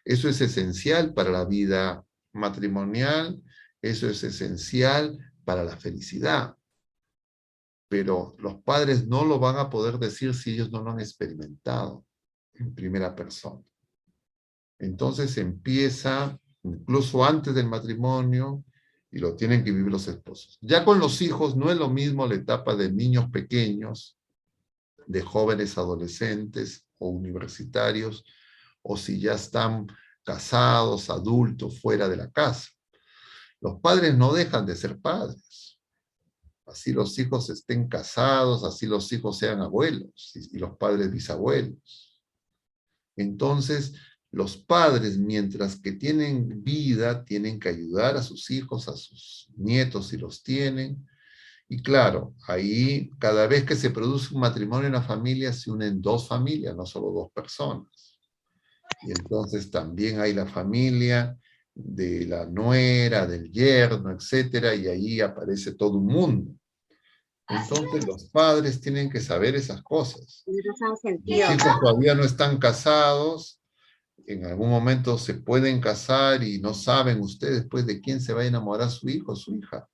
[SPEAKER 1] eso es esencial para la vida matrimonial, eso es esencial para la felicidad. Pero los padres no lo van a poder decir si ellos no lo han experimentado en primera persona. Entonces empieza, incluso antes del matrimonio, y lo tienen que vivir los esposos. Ya con los hijos no es lo mismo la etapa de niños pequeños, de jóvenes adolescentes o universitarios, o si ya están casados, adultos, fuera de la casa. Los padres no dejan de ser padres. Así los hijos estén casados, así los hijos sean abuelos, y los padres bisabuelos. Entonces, los padres, mientras que tienen vida, tienen que ayudar a sus hijos, a sus nietos si los tienen. Y claro, ahí cada vez que se produce un matrimonio en una familia, se unen dos familias, no solo dos personas. Y entonces también hay la familia de la nuera, del yerno, etcétera, y ahí aparece todo un mundo. Entonces los padres tienen que saber esas cosas. Los hijos todavía no están casados, en algún momento se pueden casar y no saben ustedes pues de quién se va a enamorar su hijo o su hija.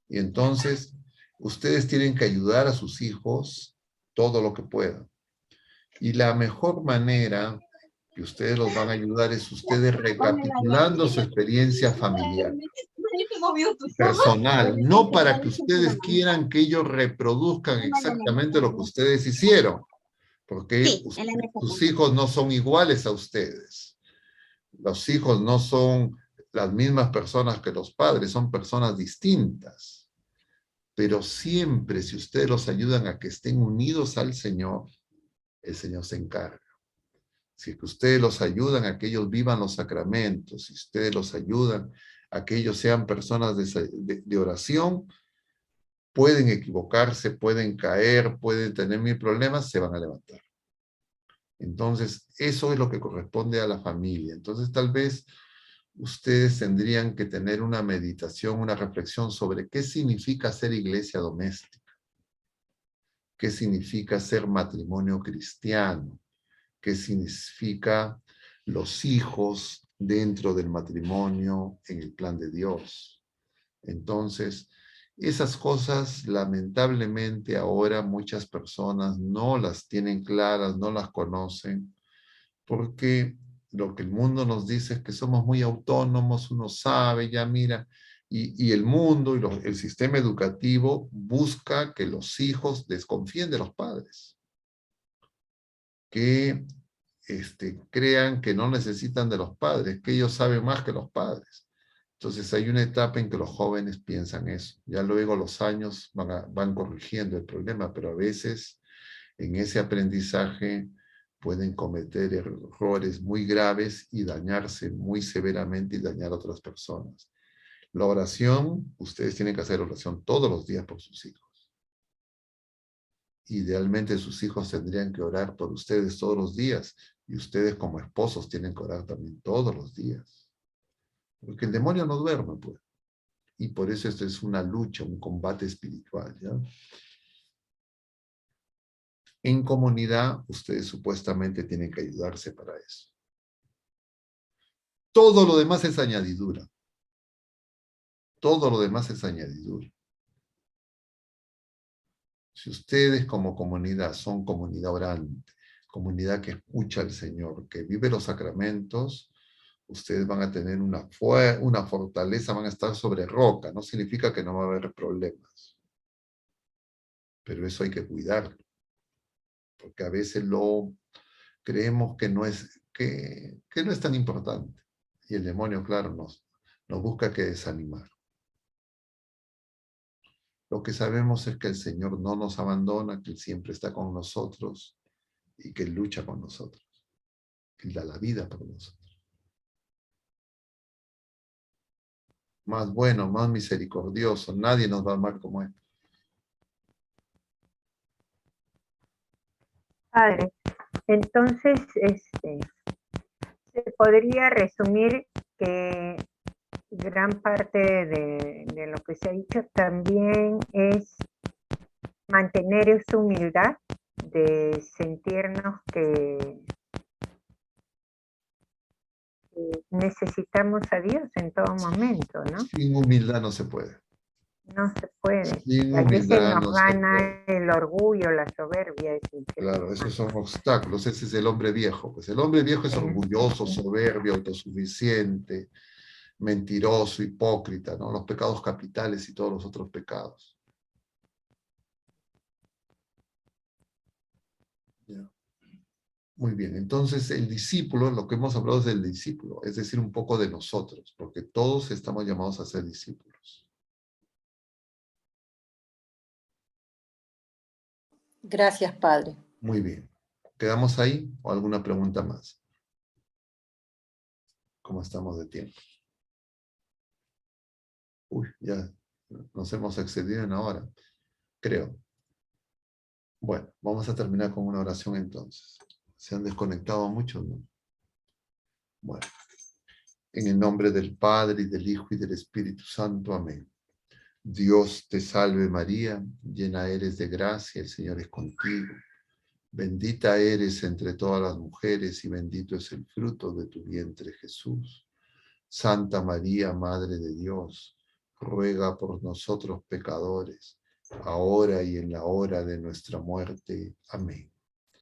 [SPEAKER 1] Y entonces ustedes tienen que ayudar a sus hijos todo lo que puedan. Y la mejor manera que ustedes los van a ayudar es ustedes recapitulando su experiencia familiar, personal, no para que ustedes quieran que ellos reproduzcan exactamente lo que ustedes hicieron, porque sus hijos no son iguales a ustedes. Los hijos no son las mismas personas que los padres, son personas distintas. Pero siempre, si ustedes los ayudan a que estén unidos al Señor, el Señor se encarga. Si ustedes los ayudan a que ellos vivan los sacramentos, si ustedes los ayudan a que ellos sean personas de oración, pueden equivocarse, pueden caer, pueden tener mil problemas, se van a levantar. Entonces, eso es lo que corresponde a la familia. Entonces, tal vez ustedes tendrían que tener una meditación, una reflexión sobre qué significa ser iglesia doméstica, qué significa ser matrimonio cristiano, qué significa los hijos dentro del matrimonio en el plan de Dios. Entonces, esas cosas lamentablemente ahora muchas personas no las tienen claras, no las conocen, porque lo que el mundo nos dice es que somos muy autónomos, uno sabe, ya mira, y el mundo y el sistema educativo busca que los hijos desconfíen de los padres, que crean que no necesitan de los padres, que ellos saben más que los padres. Entonces hay una etapa en que los jóvenes piensan eso. Ya luego los años van corrigiendo el problema, pero a veces en ese aprendizaje pueden cometer errores muy graves y dañarse muy severamente y dañar a otras personas. La oración, ustedes tienen que hacer oración todos los días por sus hijos. Idealmente sus hijos tendrían que orar por ustedes todos los días y ustedes como esposos tienen que orar también todos los días. Porque el demonio no duerme, pues. Y por eso esto es una lucha, un combate espiritual, ¿ya? En comunidad, ustedes supuestamente tienen que ayudarse para eso. Todo lo demás es añadidura. Todo lo demás es añadidura. Si ustedes como comunidad son comunidad orante, comunidad que escucha al Señor, que vive los sacramentos, ustedes van a tener una fortaleza, van a estar sobre roca. No significa que no va a haber problemas. Pero eso hay que cuidarlo. porque a veces lo creemos que no es tan importante. Y el demonio, claro, nos busca que desanimar. Lo que sabemos es que el Señor no nos abandona, que Él siempre está con nosotros y que Él lucha con nosotros. Él da la vida por nosotros. Más bueno, más misericordioso. Nadie nos va a amar como Él.
[SPEAKER 13] Padre, entonces, se podría resumir que gran parte de lo que se ha dicho también es mantener esa humildad de sentirnos que necesitamos a Dios en todo momento, ¿no?
[SPEAKER 1] Sin humildad no se puede.
[SPEAKER 13] No se puede.
[SPEAKER 1] Sin
[SPEAKER 13] A veces
[SPEAKER 1] humildad
[SPEAKER 13] nos
[SPEAKER 1] no se
[SPEAKER 13] gana
[SPEAKER 1] puede.
[SPEAKER 13] el orgullo, la soberbia.
[SPEAKER 1] Claro, esos son obstáculos. Ese es el hombre viejo. Pues el hombre viejo es orgulloso, soberbio, autosuficiente, mentiroso, hipócrita, ¿no? Los pecados capitales y todos los otros pecados. Ya. Muy bien, entonces el discípulo, lo que hemos hablado es del discípulo, es decir, un poco de nosotros, porque todos estamos llamados a ser discípulos.
[SPEAKER 12] Gracias, Padre.
[SPEAKER 1] Muy bien. ¿Quedamos ahí o alguna pregunta más? ¿Cómo estamos de tiempo? Uy, ya nos hemos excedido en la hora, creo. Bueno, vamos a terminar con una oración entonces. ¿Se han desconectado muchos, no? Bueno. En el nombre del Padre, y del Hijo, y del Espíritu Santo. Amén. Dios te salve María, llena eres de gracia, el Señor es contigo. Bendita eres entre todas las mujeres, y bendito es el fruto de tu vientre, Jesús. Santa María, Madre de Dios, ruega por nosotros pecadores, ahora y en la hora de nuestra muerte. Amén.